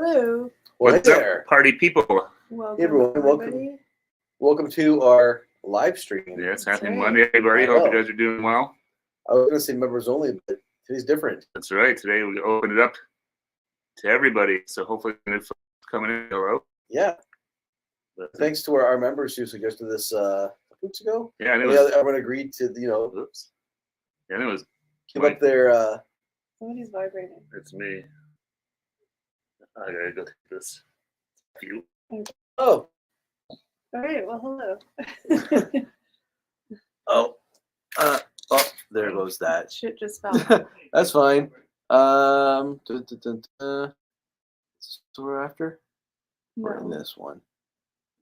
Hello. Well, What's hey up, there. party people? Welcome, Hey, everyone. everybody. Welcome to our live stream. Yeah, it's That's happy right. Monday, everybody. I Hope you know. guys are doing well. I was going to say members only, but today's different. That's right. Today we opened it up to everybody. So hopefully new folks coming in. Hello. Yeah. But, Thanks to our members who suggested this weeks ago. yeah, and it And was. everyone agreed to, Oops. Yeah, and it was. give up their. Somebody's vibrating. It's me. I gotta go take this. You. Oh. All right. Well, hello. Oh. There goes that. Shit just fell. That's fine. So we're after? We're in No, this one.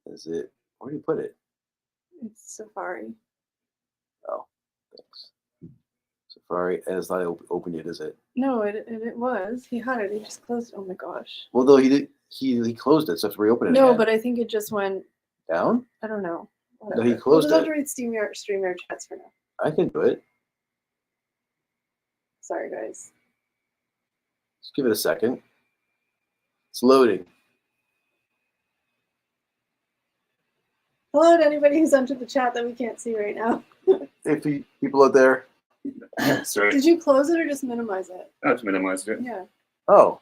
Is it? Where do you put it? it's Safari. Oh, thanks. Safari, and it's not open yet, is it? No, it was. He had it. He just closed it. Oh my gosh. Well, though he did, he closed it, so I have to reopen it. No, again. but I think it just went Down? I don't know. No, he Whatever. closed We'll just have it. to read StreamYard chats for now. I can do it. Sorry, guys. Just give it a second. It's loading. Hello to anybody who's entered the chat that we can't see right now. If people out there. Sorry. Did you close it or just minimize it? I have to minimize it. Yeah. Oh.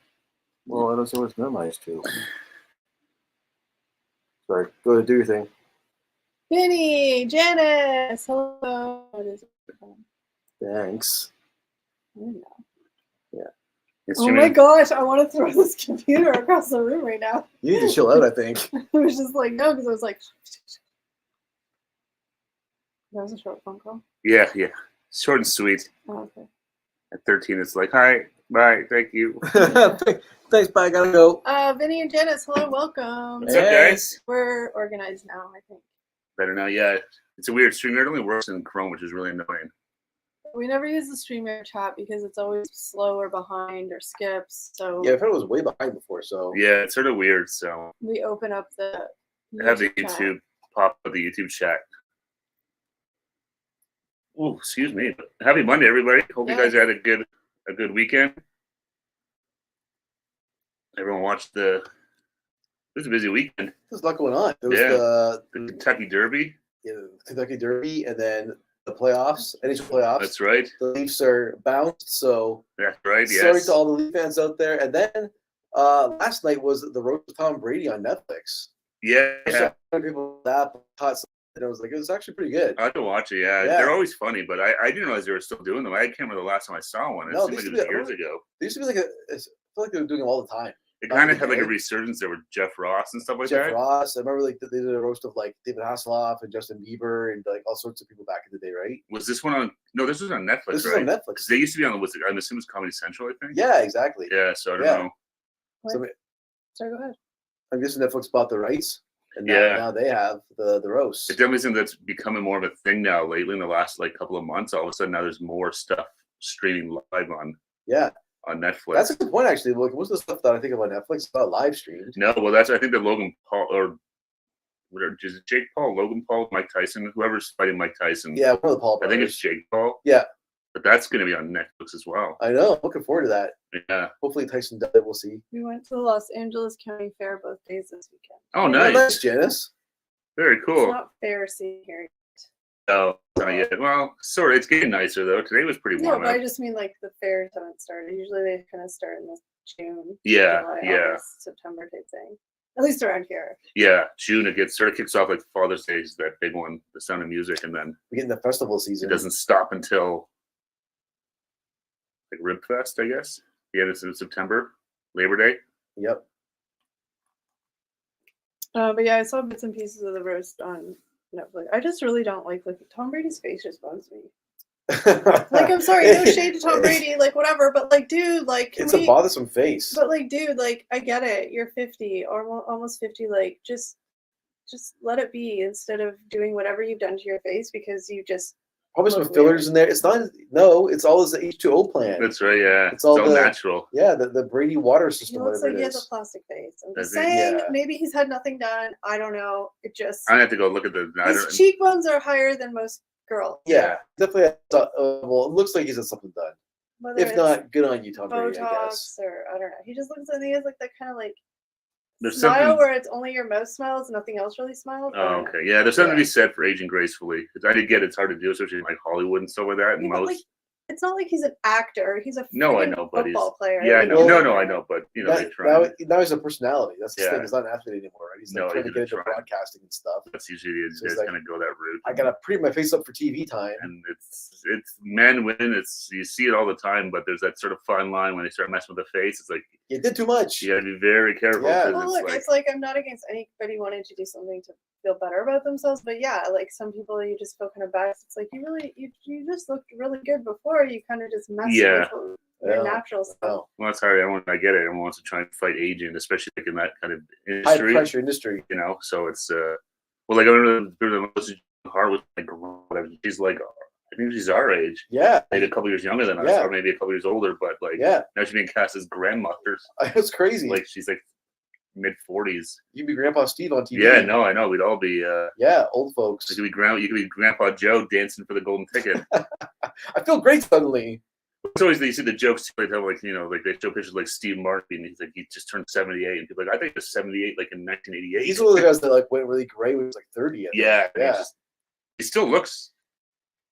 Well, I don't see what it's minimized to. Sorry. Go ahead, do your thing. Vinny, Janice, hello. What is it? Thanks. I don't know. It's Oh my gosh, I want to throw this computer across the room right now. You need to chill out, I think. I was just like, no, because I was like, that was a short phone call. Yeah. Short and sweet. Oh, okay. At 13, it's like, hi, bye, thank you. Thanks, bye. Gotta go. Vinny and Janice, hello, welcome. What's up, guys? We're organized now, I think. Better now, yeah. It's a weird stream. It only works in Chrome, which is really annoying. We never use the StreamYard chat because it's always slow or behind or skips. So Yeah, I thought it was way behind before, so. Yeah, it's sort of weird. So we open up the have the chat. YouTube pop up the YouTube chat. Oh, excuse me. Happy Monday, everybody. Hope you guys had a good weekend. Everyone watched it was a busy weekend. There's a lot going on. There was the Kentucky Derby. Kentucky Derby, and then the playoffs, NHL playoffs. That's right. The Leafs are bounced, so That's right. Yes. sorry to all the Leaf fans out there. And then last night was the Road to Tom Brady on Netflix. Yeah. People that caught something, and I was like, it was actually pretty good. I had to watch it. Yeah, they're always funny, but I didn't realize they were still doing them. I can't remember the last time I saw one. It seemed like it was years ago. They used to be like I feel like they were doing them all the time. It kind of had like a resurgence there with Jeff Ross and stuff like that. Jeff Ross. I remember like they did a roast of like David Hasselhoff and Justin Bieber and like all sorts of people back in the day, right? Was this one on? No, this was on Netflix. This right? is on Netflix. Because they used to be on the. I'm assuming it's Comedy Central. I think. Yeah, exactly. Yeah, so I don't know. Sorry, go ahead. I'm guessing Netflix bought the rights, and now they have the roast. It definitely seems that's becoming more of a thing now lately. In the last like couple of months, all of a sudden now there's more stuff streaming live on. Yeah. On Netflix. That's a good point, actually. Like, most of the stuff that I think about Netflix is not live streamed. No, well, I think that Logan Paul or whatever, is it Jake Paul, Logan Paul, Mike Tyson, whoever's fighting Mike Tyson. Yeah, one of the Paul brothers. I think it's Jake Paul. Yeah. But that's going to be on Netflix as well. I know. Looking forward to that. Yeah. Hopefully Tyson does it. We'll see. We went to the Los Angeles County Fair both days this weekend. Oh, nice. Nice, Janice. Very cool. It's not fair seeing here. Oh, not yet. Well, sort of. It's getting nicer, though. Today was pretty warm. No, but I just mean like the fairs haven't started. Usually they kind of start in June. Yeah, July, August, September type thing. At least around here. Yeah, June. It sort of kicks off like Father's Day is that big one, The Sound of Music, and then we get in the festival season. It doesn't stop until like Rib Fest, I guess. Yeah, it's in September, Labor Day. Yep. But yeah, I saw bits and pieces of the roast on Netflix. I just really don't like Tom Brady's face just bugs me. Like, I'm sorry, no shade to Tom Brady, like whatever, but like, dude, like it's a bothersome face. But like, dude, like I get it. You're 50 or almost 50. Like, just let it be instead of doing whatever you've done to your face because you just probably some fillers in there. It's not. No, it's all the H2O plant. That's right. Yeah, it's all natural. Yeah, the Brady water system. He looks like he has a plastic face. I'm just saying, maybe he's had nothing done. I don't know. It just. I have to go look at the. His cheekbones are higher than most girls. Yeah, definitely. Well, it looks like he's had something done. whether If it's not, good on you, Tom Brady, I guess. Botox or I don't know. He just looks like he has like that kind of like There's smile something. where it's only your mouth smiles, nothing else really smiles. I Oh, don't know. okay. Yeah, there's something to Yeah. be said for aging gracefully. 'Cause I did get it's hard to do, especially in like Hollywood and stuff like that. And Yeah, but, most. like, it's not like he's an actor. He's a No, I freaking know, but football player. Yeah, I Like, know. Well, No, I know, but you know they That, try. now he's a personality. That's the Yeah. thing. He's not an athlete anymore, right? He's like No, trying to he's get into trying. broadcasting and stuff. That's usually is So it's just like, gonna go that route. I gotta pretty my face up for TV time. And it's men win. It's you see it all the time, but there's that sort of fine line when they start messing with the face. It's like You did too much. you gotta be very careful Yeah. because Well, look, it's it's like I'm not against anybody wanting to do something to feel better about themselves, but yeah, like some people you just feel kind of bad. It's like you just looked really good before. You kind of just messed Yeah. with your Yeah. natural stuff. No. well, that's hard. I get it. Everyone wants to try and fight aging, especially like in that kind of High industry. pressure industry. You know, so it's well, like I remember the most hard was like whatever. She's like, I think she's our age, Yeah. maybe a couple years younger than us, Yeah. or maybe a couple years older. But like Yeah. now she's being cast as grandmothers. It's crazy. Like she's like mid-40s. You'd be Grandpa Steve on TV. Yeah, no, I know. We'd all be. Yeah, old folks. You could be Grandpa Joe dancing for the golden ticket. I feel great suddenly. It's always you see the jokes they tell like like they show pictures like Steve Martin and he's like he just turned 78 and people are like I think he was 78 like in 1988. He's one of the guys that like went really gray when he was like 30. I think. Yeah, Yeah. he still looks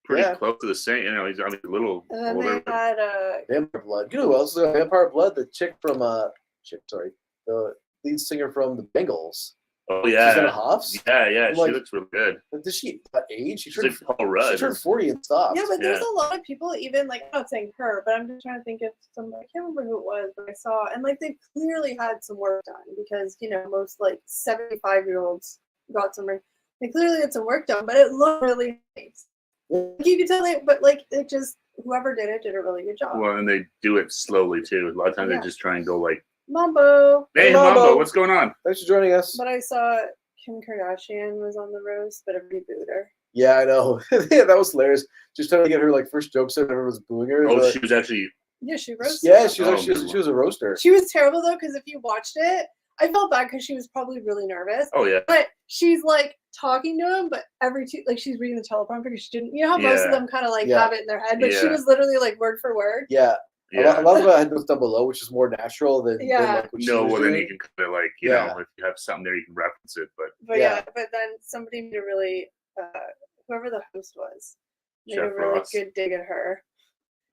pretty Yeah. close to the same. You know, he's I mean a little And then older. they had Vampire Blood. You know who else is on Vampire Blood? The chick from the lead singer from the Bengals. Oh Susanna yeah, Hoffs. yeah, she Like- looks real good. Does she that age? She She's like Paul Rudd. she turned 40 and stopped. yeah, but there's Yeah. a lot of people even like I'm not saying her, but I'm just trying to think of some. I can't remember who it was, but I saw and like they clearly had some work done because most like 75-year-olds got some. They clearly had some work done, but it looked really nice. Like, you could tell it, but like it just whoever did it did a really good job. Well, and they do it slowly too. A lot of times Yeah. they just try and go like, Mambo. "Hey, Mambo. Mambo, what's going on?" Thanks for joining us. But I saw Kim Kardashian was on the roast, but everybody booed her. Yeah, I know. Yeah, that was hilarious. Just trying to get her like first jokes out, everyone was booing her. Oh, but- she was actually. Yeah, she roasted. yeah, him. she was, she was a roaster. She was terrible though, because if you watched it, I felt bad because she was probably really nervous. Oh yeah. But she's like talking to him, but like she's reading the teleprompter because she didn't. You know how most of Yeah. them kind of like Yeah. have it in their head, but she Yeah. was literally like word for word. Yeah. Yeah. A lot of it had notes down below, which is more natural than Yeah. like what she No, was well then doing. you can kind of like Yeah. if you have something there you can reference it. But But Yeah. yeah, but then somebody made a really whoever the host was made Chef a really Ross. good dig at her.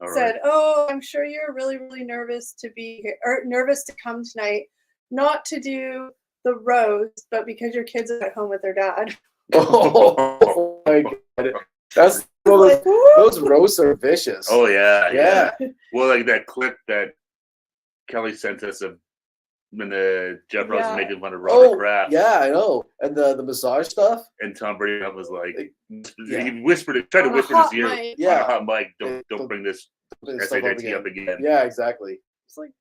all right. Said, "Oh, I'm sure you're really, really nervous to be here, or nervous to come tonight, not to do the roast, but because your kids are at home with their dad." Oh my god. That's Like, those roasts are vicious. Oh yeah, yeah. Well, like that clip that Kelly sent us of when the Jeff Ross Yeah. was making fun of Robert Oh, Kraft, yeah, I know. And the massage stuff. and Tom Brady was like, Yeah. he whispered it, tried to on a whisper in his hot ear mic. on Yeah. a hot mic, Yeah, don't bring this Putting stuff up SHIT up again. Yeah, exactly. It's like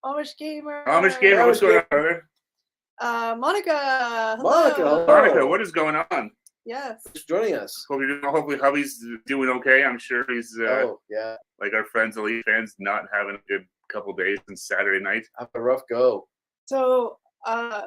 Amish gamer. Amish gamer, Amish what's going on, gamer. brother? Monica. Hello. Monica, hello. Monica, what is going on? Yes. Thanks for joining us. Hopefully hubby's doing okay. I'm sure he's Oh, yeah. like our friends, elite fans, not having a good couple days since Saturday night. Have a rough go. So a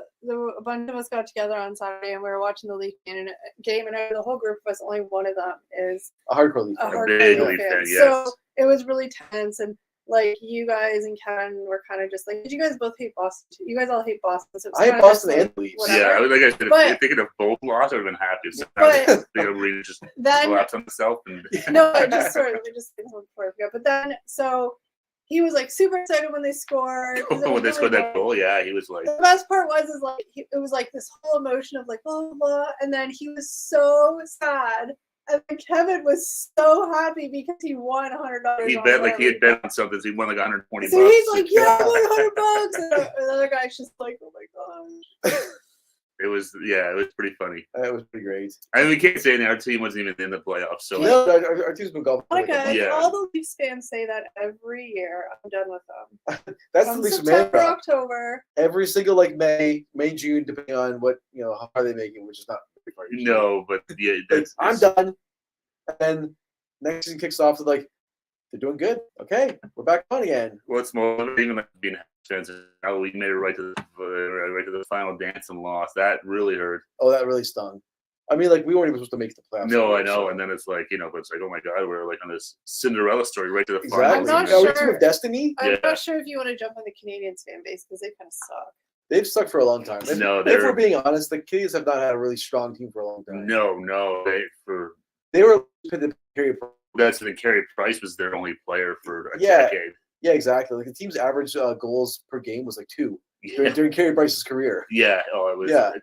bunch of us got together on Saturday and we were watching the Leaf game, and out of the whole group of us, only one of them is A hardcore leaf. a fan. hardcore big Leaf Leaf fan. fan, yes. So it was really tense, and like you guys and Kevin were kind of just like, did you guys both hate Boston? You guys all hate Boston. So it was I hate kinda just Boston like, and the Leafs. whatever. Yeah, like I said, But- if they could have both lost, I would have been happy. So But- they really just Then collapse on themselves. And no, I just sort of let me just say something before I forget. But then so he was like super excited when they scored. 'cause it when was they scored really that good. goal, yeah, he was like, The best part was like it was like this whole emotion of like blah blah blah, and then he was so sad, and then Kevin was so happy because he won $100. he on bet like he had whatever. bet on something. So he won like 120 So bucks. he's like, yeah, I won $100, and the other guy's just like, oh my gosh. It was pretty funny. That was pretty great. I mean, we can't say anything. Our team wasn't even in the playoffs, so No, our team's been golfing. for like a Monica, month. Yeah. all the Leafs fans say that every year. I'm done with them. That's the From Leafs September, mantra. October. Every single like May, June, depending on what how far they make it, which is not very far. usually. no, but yeah, Like, that's, I'm done. And then next season kicks off with like they're doing good. Okay, we're back on again. Well, it's more even like being fans. How we made it right to the final dance and lost. That really hurt. Oh, that really stung. I mean, like we weren't even supposed to make the playoffs. No, I either, know. so- And then it's like, but it's like, oh my God, we're like on this Cinderella story right to the Exactly. finals. I'm not and Are we then- team sure. of destiny? I'm Yeah. not sure if you want to jump on the Canadians fan base because they kind of suck. They've stuck for a long time. No, if they're- we're being honest, the Canadians have not had a really strong team for a long time. No, They were the period. that's the thing. Carey Price was their only player for a Yeah. decade. Yeah, exactly. Like the team's average goals per game was like 2 Yeah. during Carey Price's career. Yeah. Oh, it was. Yeah.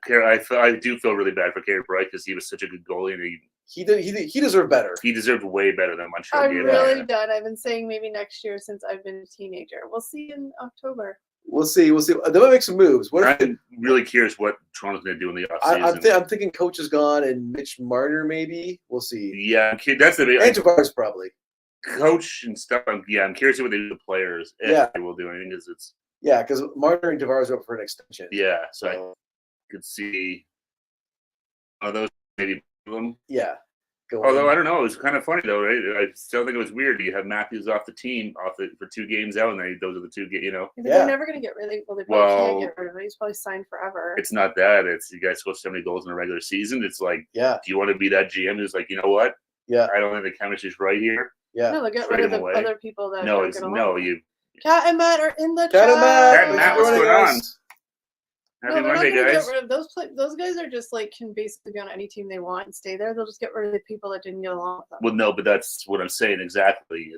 I do feel really bad for Carey Price because he was such a good goalie and He deserved better. he deserved way better than Montreal I'm gave really him. done. I've been saying maybe next year since I've been a teenager. We'll see in October. We'll see. They might make some moves. What if I'm really curious what Toronto's going to do in the offseason. I'm thinking coach is gone and Mitch Marner maybe. We'll see. Yeah, that's the big And Tavares probably. coach and stuff. I'm curious what they do to the players if Yeah. they will do anything because it's Yeah, because Marner and Tavares are up for an extension. yeah. So I So, could see those maybe them. yeah. Go Although on. I don't know, it was kind of funny though, right? I still think it was weird. You have Matthews off the team for 2 games out, and then those are the 2 games. You know, Yeah. They're never going to get rid of. Well, they probably Well, can't get rid of him. He's probably signed forever. it's not that. It's you guys score so many goals in a regular season. It's like, Yeah, do you want to be that GM who's like, you know what? yeah, I don't think the chemistry's right here. yeah. No, they'll get Trade rid of him the away. other people that No, don't it's get along. no. You Cat and Matt are in the Cat chat. and Matt, Cat and Matt, what's joining going us. happy No, they're not Monday, going to guys. get rid of those guys. Are just like can basically be on any team they want and stay there. They'll just get rid of the people that didn't get along with them. Well, no, but that's what I'm saying exactly.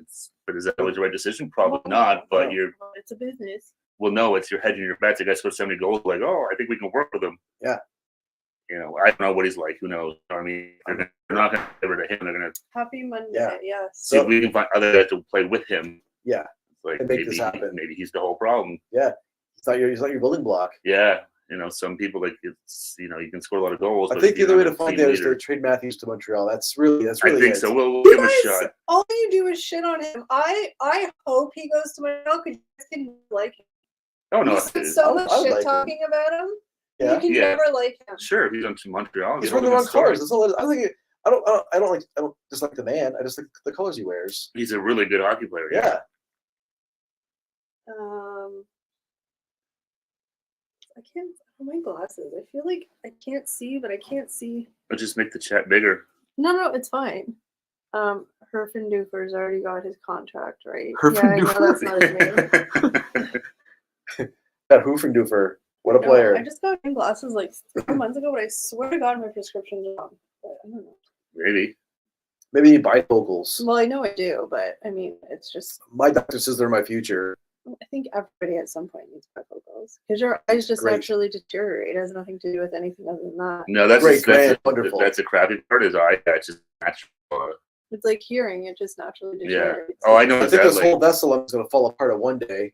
But is that always the right decision? Probably Well, not. But no. you're Well, it's a business. well, no, it's you're hedging your bets. The guy scores so many goals, like, oh, I think we can work with him. Yeah. You know, I don't know what he's like. Who knows? I mean, they're not going to get rid of him. They're going to Happy Monday. Yeah. Yes. see So- if we can find other guys to play with him. Yeah. It's like And make maybe this happen. maybe he's the whole problem. He's not your building block. Yeah. You know, some people like it's you know you can score a lot of goals. I but think if the you're other way not to a find team out is leader- to trade Matthews to Montreal. That's really I think it. so. We'll You give him a guys, shot. all you do is shit on him. I hope he goes to Montreal because you guys can like him. Oh no, You said so much I would shit like him. talking about him. Yeah. You can Yeah. never like him. sure. If he's on to Montreal, He's you know, wearing the different wrong story. colors. That's all it is. I don't dislike the man. I just like the colors he wears. He's a really good hockey player. Yeah. I can't. My glasses. I feel like I can't see, but I can't see. But just make the chat bigger. No, it's fine. Herfendufer's already got his contract, right? Herfendufer? Yeah, I know that's not his name. That Hoofendofer. What a No, player. I just got new glasses like 3 months ago, but I swear to God my prescription's wrong. But I don't know. Maybe. Maybe bifocals. Well, I know I do, but I mean, it's just. My doctor says they're my future. I think everybody at some point needs bifocals because your eyes just Great. naturally deteriorate. It has nothing to do with anything other than that. No, that's Great, grand, that's, wonderful. That's a crappy part. Is eye patch is natural. It's like hearing; it just naturally Yeah. deteriorates. Oh, I know I think exactly. this whole vessel is going to fall apart at one day.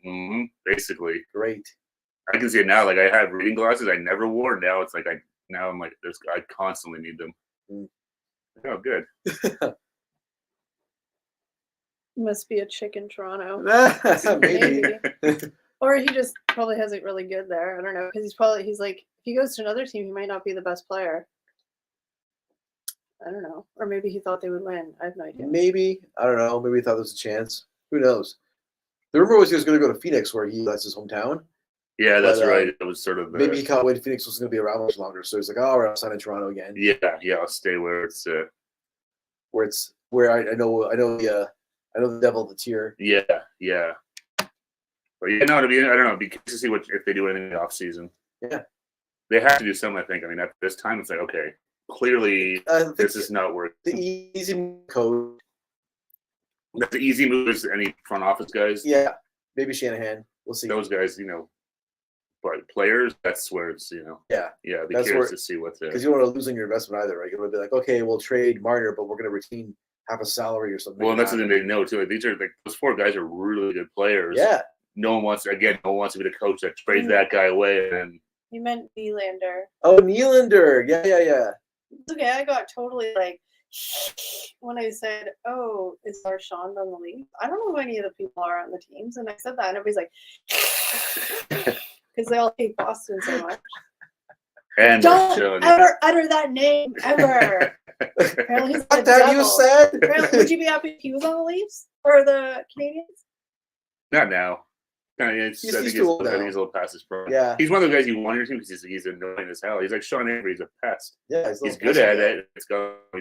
Basically, Great. I can see it now. Like I had reading glasses I never wore. Now it's like I'm like I constantly need them. Mm. Oh, good. Must be a chick in Toronto. Maybe. Or he just probably has it really good there. I don't know because he's like if he goes to another team, he might not be the best player. I don't know, or maybe he thought they would win. I have no idea. Maybe. I don't know. Maybe he thought there was a chance. Who knows? The rumor was he was going to go to Phoenix, where that's his hometown. Yeah, that's But, right. It was sort of Maybe he can't wait. Phoenix was going to be around much longer, so he's like, "Oh, I'll sign in Toronto again." Yeah. I'll stay where it's. Where I know the devil of the tier. Yeah. But yeah, no, I don't know. It'd be curious to see if they do anything in the off season. Yeah. They have to do something. I think. I mean, at this time, it's like okay, clearly I think this is not working. the easy code. That's the easy move is any front office guys. Yeah, maybe Shanahan. We'll see. Those guys, but players, that's where it's, Yeah, I'd be That's curious where- to see what because the. you don't want to lose on your investment either, right? You want to be like, okay, we'll trade Marner, but we're going to retain half a salary or something. Well, and that's the thing they know too. Like these are those 4 guys are really good players. Yeah, No one wants to be the coach that trades that guy away and You meant Nylander. Oh, Nylander. Yeah. It's okay. I got totally like when I said, "Oh, is Marchand on the league?" I don't know who any of the people are on the teams, and I said that, and everybody's like, because they all hate Boston so much. and Don't Marchand. ever utter that name ever. Apparently, he's the What have you devil. said? Apparently, would you be happy if he was on the Leafs or the Canadians? Not now. Kinda, He's I think too old I think now. he's a little past his prime. Yeah. He's one of the guys you want your team because he's annoying as hell. He's like Sean Avery. He's a pest. Yeah, He's good at it. He's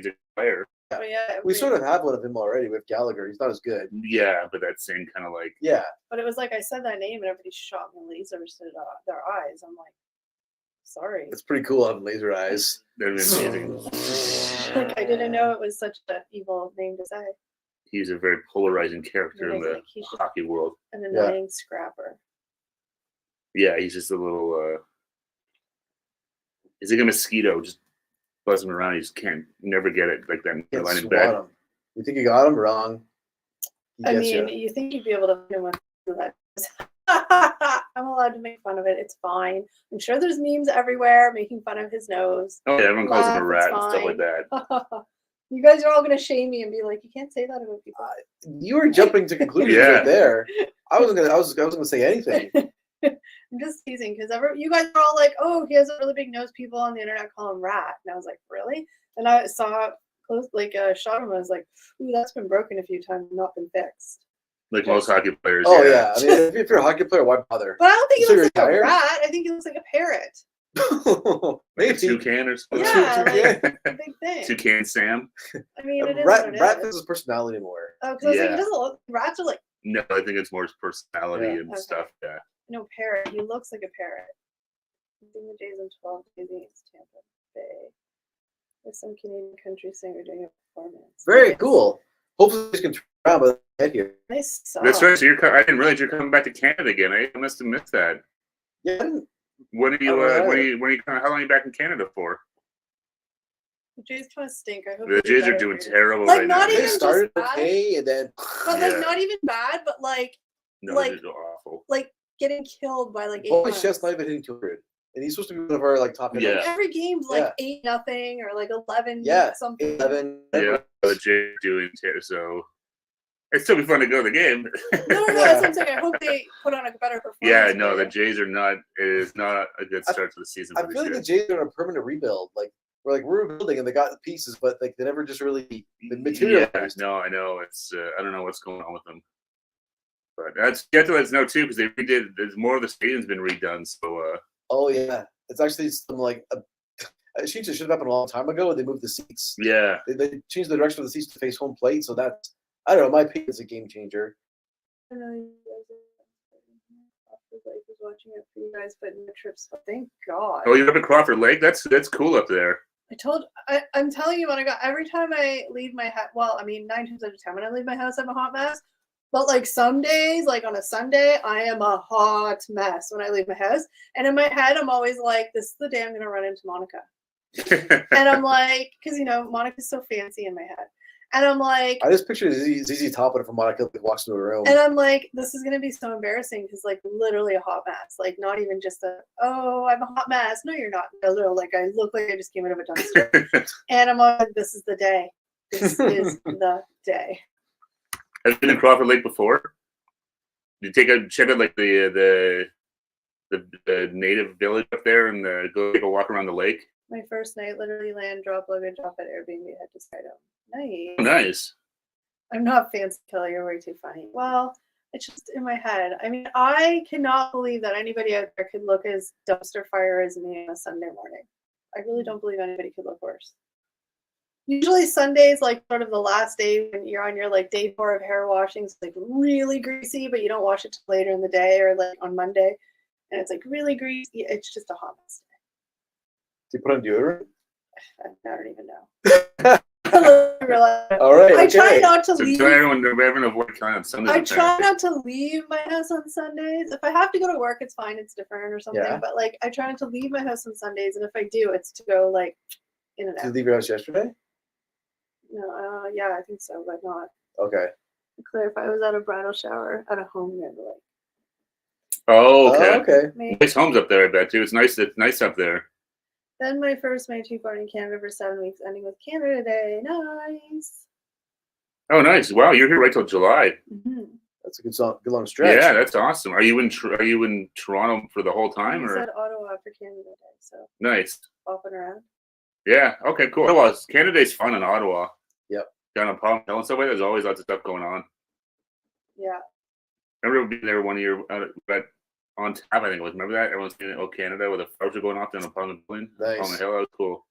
a player. Oh yeah. We sort of have one of him already with Gallagher. He's not as good. Yeah, but that same kind of like Yeah. But it was like I said that name and everybody shot me lasers to their eyes. I'm like, sorry. It's pretty cool having laser eyes. that'd be amazing. Like I didn't know it was such an evil name to say. He's a very polarizing character in the Like, he's just hockey world. an annoying scrapper. Yeah, he's just a little. He's like a mosquito, just buzzing around. You just can't never get it like that. Can't Lying in swat bed. him. You think you got him wrong? He I gets mean, ya. you think you'd be able to find one that. I'm allowed to make fun of it. It's fine. I'm sure there's memes everywhere making fun of his nose. Oh yeah, everyone calls him a Laugh, rat it's and stuff like fine. that. You guys are all gonna shame me and be like, you can't say that about people. You were jumping to conclusions Yeah. right there. I wasn't gonna say anything. I'm just teasing because you guys are all like, oh, he has a really big nose. People on the internet call him rat, and I was like, really? And I saw close, like, shot him. I was like, ooh, that's been broken a few times, and not been fixed. Like most hockey players. Oh yeah. I mean, if you're a hockey player, why bother? But I don't think he So looks like you're a retired? rat. I think he looks like a parrot. Like a Maybe. toucan or something. Yeah, Yeah. like a big thing. Toucan Sam. I mean, it is Rat what it Rat is. has his personality more. Oh, because I was like, Yeah. he doesn't look. Rats are like No, I think it's more his personality Yeah. and Okay. stuff. Yeah. no parrot. He looks like a parrot. Leading the Jays in 12 days against Tampa Bay. With some Canadian country singer doing a performance. Very Nice. cool. Hopefully, this can turn around by the head here. Nice song. That's right. So I didn't realize you're coming back to Canada again. I must have missed that. Yeah. I didn't- When are you? Alright. When are you? How long are you back in Canada for? The Jays kind of stink. I hope The they do Jays are better doing for you. terrible Like, right not now. They even just started bad. okay, and then But Yeah. like not even bad, but like No, like- they're awful. getting killed by like 8 Bobby runs. Chef's not even hitting 200, and he's supposed to be one of our like top hitters. Like, Yeah. every game's like Yeah. 8-0 or like 11 Yeah, something. 11. Yeah, the Jays are doing so. It'd still be fun to go to the game. No, that's what I'm saying. I hope they put on a better performance. Yeah, no, for the you. Jays are not. It is not a good start to the season I for feel like this the year. Jays are in a permanent rebuild. Like we're rebuilding, and they got the pieces, but like they never just really been materialized. Yeah, no, I know. It's I don't know what's going on with them. But that's you have to let us know too because they redid. There's more of the stadium's been redone. So Oh yeah, it's actually some like it should have happened a long time ago. And they moved the seats. yeah, They changed the direction of the seats to face home plate, so that's I don't know. My opinion is a game changer. I know you guys are like was watching it for you guys, but no trips. But thank God. oh, you're up at Crawford Lake. That's cool up there. I'm telling you, when I got every time I leave my house. Well, I mean, 9 times out of 10, when I leave my house, I'm a hot mess. But like some days, like on a Sunday, I am a hot mess when I leave my house. And in my head, I'm always like, "This is the day I'm gonna run into Monica." And I'm like, because Monica's so fancy in my head. And I'm like, I just picture ZZ Top if Monica walks into a room. and I'm like, this is gonna be so embarrassing because like literally a hot mess, like not even just oh, I'm a hot mess. No, you're not. No, like I look like I just came out of a dumpster. And I'm like, this is the day. This is the day. Have you been to Crawford Lake before? Did you check out like the native village up there and go take a walk around the lake? My first night, literally land, drop luggage off at Airbnb, head to Skydo. Nice. Oh, nice. I'm not fancy, Kelly. You're way too funny. Well, it's just in my head. I mean, I cannot believe that anybody out there could look as dumpster fire as me on a Sunday morning. I really don't believe anybody could look worse. Usually Sundays, like sort of the last day when you're on your like day 4 of hair washing, it's like really greasy, but you don't wash it till later in the day or like on Monday, and it's like really greasy. It's just a hot mess Do you put on deodorant? day. I don't even know. I realize- All right. I try okay. not to So leave. everyone avoid kind on Sundays. I up there. try not to leave my house on Sundays. If I have to go to work, it's fine. It's different or something. Yeah. But like, I try not to leave my house on Sundays, and if I do, it's to go like in and Did you out. leave your house yesterday? No, yeah, I think so, but not. Okay. To clarify, I was at a bridal shower at a home near the lake. Oh, okay. Oh, okay. Maybe. Nice homes up there, I bet too. It's nice. It's nice up there. Then my first May 2 party in Canada for 7 weeks, ending with Canada Day. Nice. Oh, nice. Wow, you're here right till July. Mm-hmm. That's a good song, good long stretch. Yeah, that's awesome. Are you in Toronto for the whole time I or said Ottawa for Canada Day, so nice? bopping around. Yeah. Okay. Cool. Well, Canada's fun in Ottawa. Yep. Down on Palm Hill and stuff like that. There's always lots of stuff going on. Yeah. remember being there one year, but on tap, I think it was. Remember that? Everyone's in Oh Canada with the flowers were going off down upon the building. On the Nice. hill. That was cool.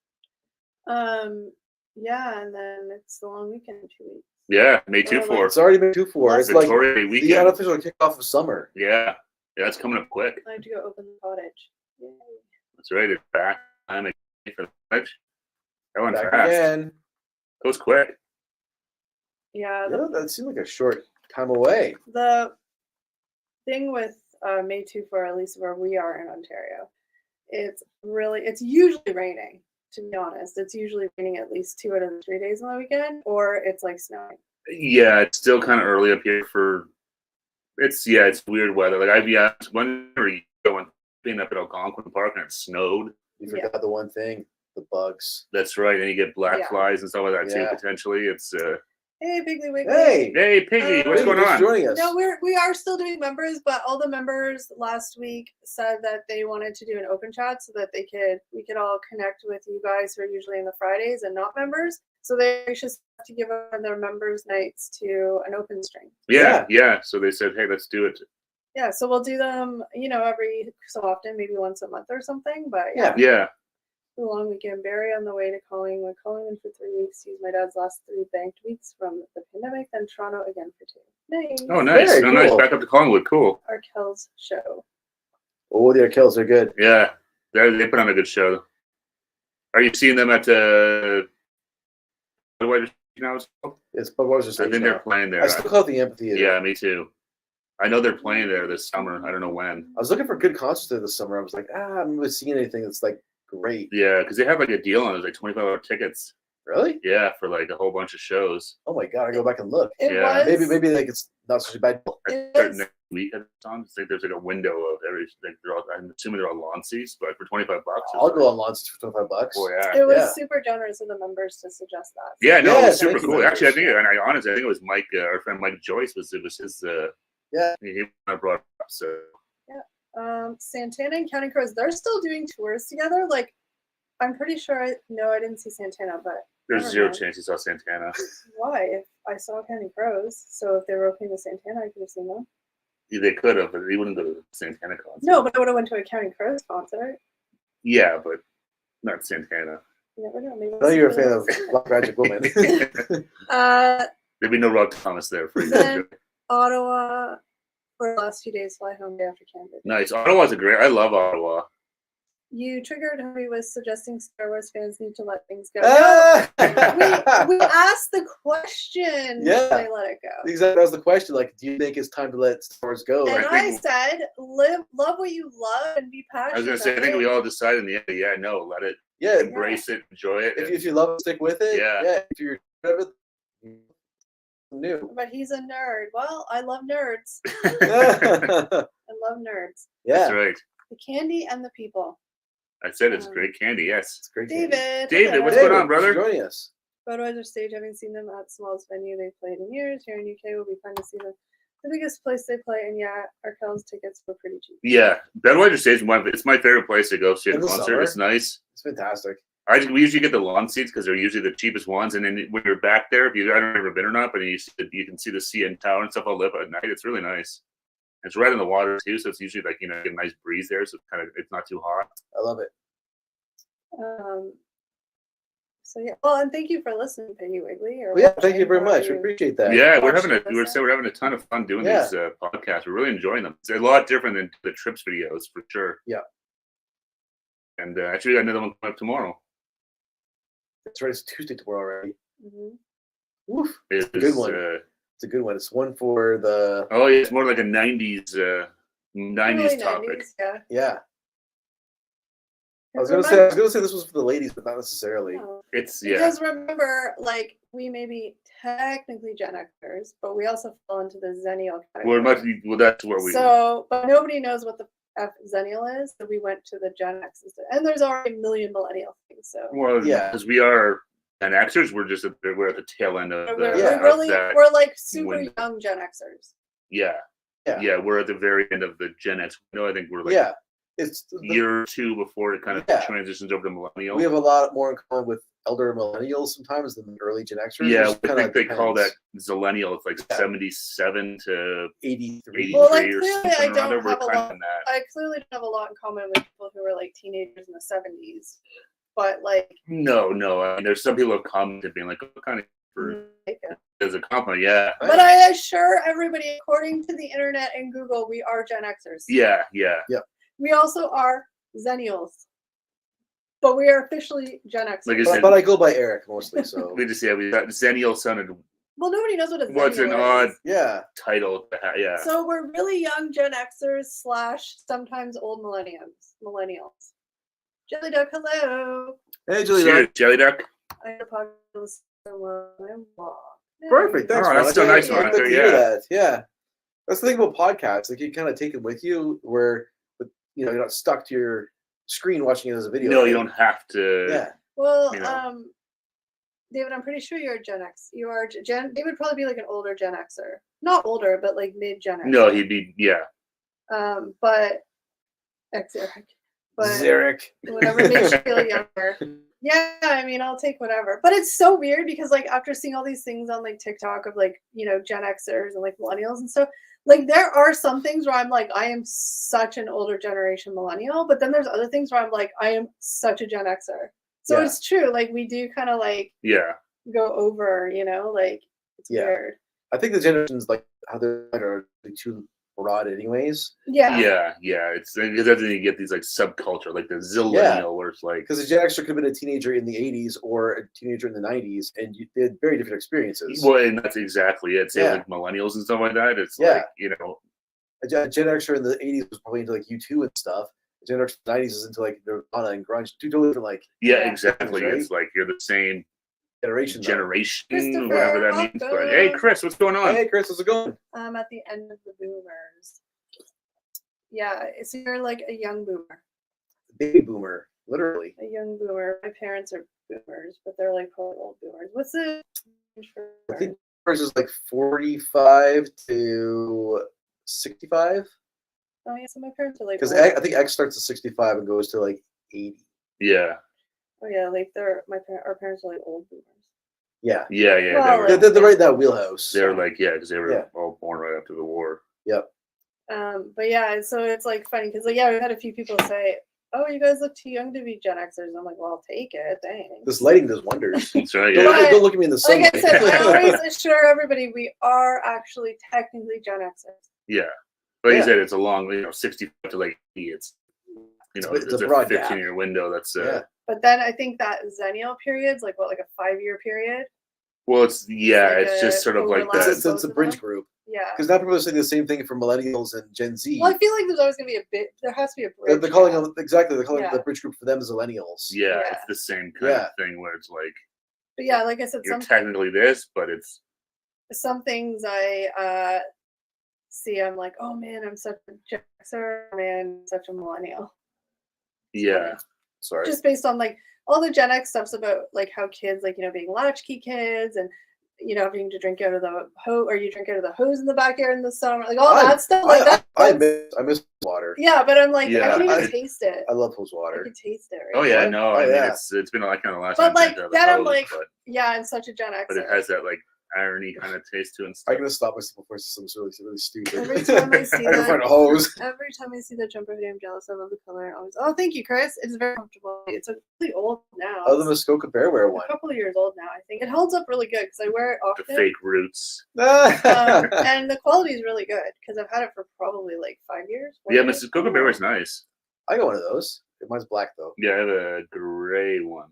Yeah, and then it's the long weekend in 2 weeks. Yeah, May 2 Or, 4. It's already been 2-4. It's like Victoria Day the weekend. unofficial kickoff of summer. Yeah, that's coming up quick. I have to go open the cottage. Yay. That's right. It's back. I'm excited for the match. That went Back fast. again. Goes quick. Yeah, Yeah, that seemed like a short time away. the thing with May 2 for at least where we are in Ontario, it's usually raining, to be honest. It's usually raining at least 2 out of the 3 days on the weekend, or it's like snowing. Yeah, it's still kind of early up here for. It's weird weather. Like when were you going being up at Algonquin Park and it snowed? You Yeah. forgot the one thing, the bugs. That's right. And you get black Yeah. flies and stuff like that Yeah. too. Potentially, it's. Hey, Piggly Wiggly. Hey, Hey, Piggy, what's Hey, going thanks for on? joining us. No, we are still doing members, but all the members last week said that they wanted to do an open chat so that we could all connect with you guys who are usually in the Fridays and not members. So they should have to give up their members nights to an open stream. Yeah. So they said, hey, let's do it. Yeah, so we'll do them, every so often, maybe once a month or something. But Yeah. Yeah. the long weekend. Barry on the way to Collingwood. Collingwood for 3 weeks. He's my dad's last 3 banked weeks from the pandemic. Then Toronto again for 2. Nice. Oh, nice. Very Oh, nice. cool. Back up to Collingwood. Cool. Arkell's show. Oh, their kills are good. Yeah. They put on a good show. Are you seeing them at what now it's called? It's Budweiser I Stage think they're now. playing there. I still call it the amphitheater. Yeah, me too. I know they're playing there this summer. I don't know when. I was looking for good concerts there this summer. I was like, I haven't really seen anything that's like great. Yeah, because they have like a deal on it, like $25 tickets. Really? Yeah, for like a whole bunch of shows. Oh my god, I go back and look. It Yeah. was Maybe like it's not such a bad deal. I It start was- next week at the time. I think there's like a window of every. Like I'm assuming they're all lawn seats, but for $25, I'll go on launch for $25. Oh yeah. It was Yeah. super generous of the members to suggest that. Yeah, no, it Yes, was super thank you, cool. members. Actually, I think, and I honestly, I think it was Mike, our friend Mike Joyce, was his. Yeah. He brought it up. So Santana and Counting Crows, they're still doing tours together. Like, I'm pretty sure I didn't see Santana, but there's Never zero mind. chance you saw Santana. why? If I saw Counting Crows, so if they were opening with Santana, I could have seen them. They could have, but he wouldn't go to the Santana concert. No, but I would have went to a Counting Crows concert. Yeah, but not Santana. You never know. Maybe I know you're a fan I'll of see Black Magic Woman. them. There'd be no Rob Thomas there for you. Then- Ottawa for the last few days, fly home day after Canada. Nice. Ottawa's a great. I love Ottawa. You triggered Harry with suggesting Star Wars fans need to let things go. Ah! we asked the question. Yeah. They let it go. Exactly, that was the question. Like, do you think it's time to let Star Wars go? And I I think- said, love what you love and be passionate. I was gonna say. I think we all decided in the end. Yeah, no, let it Yeah, embrace it, enjoy it. if you love it, stick with it. Yeah. If you're of it, new. But he's a nerd. Well, I love nerds. yeah. I love nerds. That's right. The candy and the people. I said it's great candy. Yes. It's great. David. David, what's hello. going on, brother? Thanks for joining us. Budweiser Stage, having seen them at the smallest venue they've played in years. Here in UK, will be fun to see them. The biggest place they play, and yeah, Arkell's tickets were pretty cheap. Yeah, Budweiser Stage. It's my favorite place to go see a In the concert. summer? It's nice. It's fantastic. We usually get the lawn seats because they're usually the cheapest ones. And then when you're back there, if you I don't know if you've been or not, but you can see the CN Tower and stuff all lit at night. It's really nice. It's right in the water too, so it's usually like get a nice breeze there, so it's not too hot. I love it. So yeah, well, and thank you for listening, Piggy Wiggly. Or Well, yeah, thank you watching, very however much. We you- appreciate that. Yeah, Watch we're having a ton of fun doing Yeah. these podcasts. We're really enjoying them. It's a lot different than the trips videos for sure. Yeah. And actually, we got another one coming up tomorrow. That's right. It's Tuesday tomorrow already. Mhm. Woof. It's Good one. It's a good one. It's one for the Oh yeah, it's more like a '90s Really topic. 90s, yeah. yeah. I was Because gonna say this was for the ladies, but not necessarily. no, It's yeah, because remember, like, we may be technically Gen Xers, but we also fall into the Zennial category. that's where we. So, but nobody knows what the F Zennial is, so we went to the Gen X instead. And there's already a million millennial things, so Well, Yeah. because we are Gen Xers, we're at the tail end of, we're, the, yeah, we're really of that. we're like super window. young Gen Xers. Yeah. Yeah. We're at the very end of the Gen X window. I think we're like Yeah. It's a year or two before it kind of Yeah. transitions over to millennial. we have a lot more in common with elder millennials sometimes than early Gen Xers. Yeah, It I kinda think they call that depends. zillennial. It's like Yeah. 77 to 83. 83 Well, like, or clearly something I or other. don't We're have a kind of lot. in that. I clearly don't have a lot in common with people who were like teenagers in the 70s. But like, No. I mean, there's some people have commented being like, "What kind of for as a compliment?" Yeah, but I assure everybody, according to the internet and Google, we are Gen Xers. yeah. We also are Zennials. But we are officially Gen Xers. Like I said, But I go by Eric mostly, so we got Zennial sounded well, nobody knows what a what's an Zennial odd is. yeah. title to have. Yeah, So we're really young Gen Xers / sometimes old millennials. Jelly Duck, hello. Hey, Julie. Cheers, Jelly Duck. I had a podcast while I walk. Perfect. Thanks, Oh, that's Veronica. so nice, Good Veronica, to hear yeah. that. Yeah. That's the thing about podcasts. Like, you kind of take it with you where, you know, you're not stuck to your screen watching it as a video. No, right? you don't have to. Yeah. Well, You know. David, I'm pretty sure you're a Gen X. You are Gen. David would probably be like an older Gen Xer, not older, but like mid Gen X. No, he'd be But X-Eric. But Zarek. whatever makes you feel younger. Yeah, I mean, I'll take whatever. But it's so weird because like after seeing all these things on like TikTok of like, you know, Gen Xers and like millennials and stuff, like there are some things where I'm like, I am such an older generation millennial, but then there's other things where I'm like, I am such a Gen Xer. So Yeah. it's true. Like we do kind of like yeah. go over, you know, like it's Yeah. weird. I think the generations, like, how they're are too broad anyways. Yeah. It's because then you get these like subculture, like the zillennial, where it's like Because a Gen Xer could have been a teenager in the 80s or a teenager in the 90s, and they had very different experiences. well, and that's exactly it. Say Yeah. like millennials and stuff like that. It's Yeah. like, you know, A Gen Xer in the 80s was probably into like U2 and stuff. A Gen Xer in the 90s is into like Nirvana and grunge. Two totally different like yeah, Yeah. exactly. Right? It's like you're the same generation. though. generation, Christopher, whatever that means. But welcome. hey, Chris, what's going on? Hey, Chris, how's it going? I'm at the end of the boomers. Yeah, so you're like a young boomer. Baby boomer, literally. A young boomer. My parents are boomers, but they're like probably old boomers. What's the range for I think ours is like 45 to 65. Oh yeah, so my parents are like Because old. I think X starts at 65 and goes to like 80. Yeah, Oh yeah, like they're our parents are like old boomers. Yeah. yeah. Well, They They're right in that wheelhouse. were like, yeah, because they were Yeah. all born right after the war. Yep. But yeah, so it's like funny because like yeah, we've had a few people say, "Oh, you guys look too young to be Gen Xers." And I'm like, "Well, I'll take it, thanks." This lighting does wonders. That's right. Don't, Yeah. But- don't look at me in the sun. Like I said, I always assure everybody we are actually technically Gen Xers. Yeah. But you Yeah. said it's a long, 65 to like 80. It's, It's it's a a broad gap. 15-year window. That's Yeah. But then I think that Zennial period's like what, like a 5-year period? well, it's like it's just sort of like overlap. It's, that. it's a bridge group. Yeah. Because now people are saying the same thing for millennials and Gen Z. Well, I feel like there's always gonna be a bit. There has to be a bridge. They're calling gap. them exactly. They're calling Yeah. the bridge group for them as millennials. Yeah, Yeah. it's the same kind Yeah. of thing where it's like But yeah, like I said, you're some technically this, but it's things I see, I'm like, oh man, I'm such a Gen Xer, man, such a millennial. yeah. Sorry. Just based on like all the Gen X stuff's about like how kids like, you know, being latchkey kids and you know having to drink out of the hose or you drink out of the hose in the backyard in the summer, like all that stuff. Like I miss water. yeah, but I'm like, Yeah, I can even I- taste it. I love hose I water. can taste it. Right? Oh yeah, What? no, Oh, I mean yeah. it's been like kind of last But, time like, I then I'm hose, like- but Yeah, I'm such a Gen X. it has that like irony kind of taste to it and I'm stuff. gonna stop myself before something's really stupid. Every time I see I gotta that- find a hose. Every time I see that jumper hoodie, I'm jealous. I love the color. I always, oh, thank you, Chris. It's very comfortable. It's really old now. Other than the Muskoka Bearwear It's one. a couple of years old now. I think it holds up really good because I wear it The often. fake roots. And the quality is really good because I've had it for probably like 5 years. 4 Yeah, years. Mrs. Coca Bear is nice. I got one of those. Mine's black though. Yeah, I have a gray one.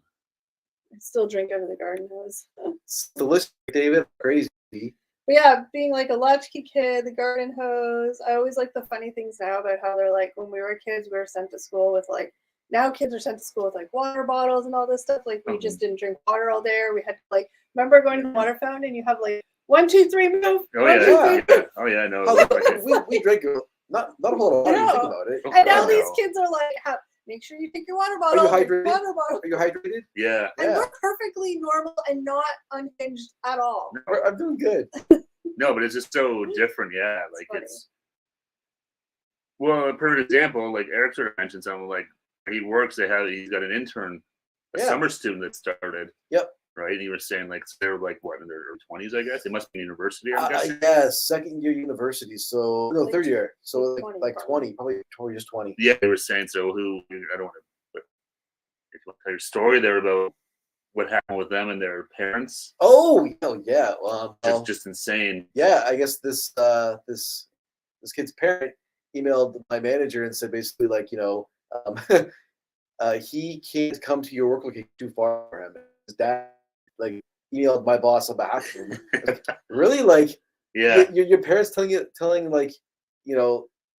I still drink out of the garden hose. It's delicious, David. Crazy. But yeah, being like a latchkey kid, the garden hose. I always like the funny things now about how they're like when we were kids, we were sent to school with like now kids are sent to school with like water bottles and all this stuff. Like we just didn't drink water all day. Or we had to like remember going to the water fountain and you have like 1, 2, 3 move. Oh 1, yeah, 2, 3, yeah. Oh yeah, no. we drank not a whole lot of water. When you think about it. And now I these know. kids are like, make sure you take your water you bottle. hydrated? Water bottle. Are you hydrated? Yeah. And Yeah. we're perfectly normal and not unhinged at all. I'm doing good. No, but it's just so different. Yeah, like funny. it's. Well, a perfect example, like Eric sort of mentioned something like he works. He's got an intern Yeah. summer student that started. Yep. Right, and you were saying like they were like what in their 20s, I guess. They must be in university. I'm guessing. Yeah, second year university. So no, Like third year. So like like 20 20, probably 20, just 20. Yeah, they were saying so. Who I don't want to. But if you want to tell your story there about what happened with them and their parents, Oh, yeah. just insane. Yeah, I guess this kid's parent emailed my manager and said basically like, he can't come to your work location too far for him. His dad like emailed my boss on behalf of him. Like, really, like Yeah, your parents telling like,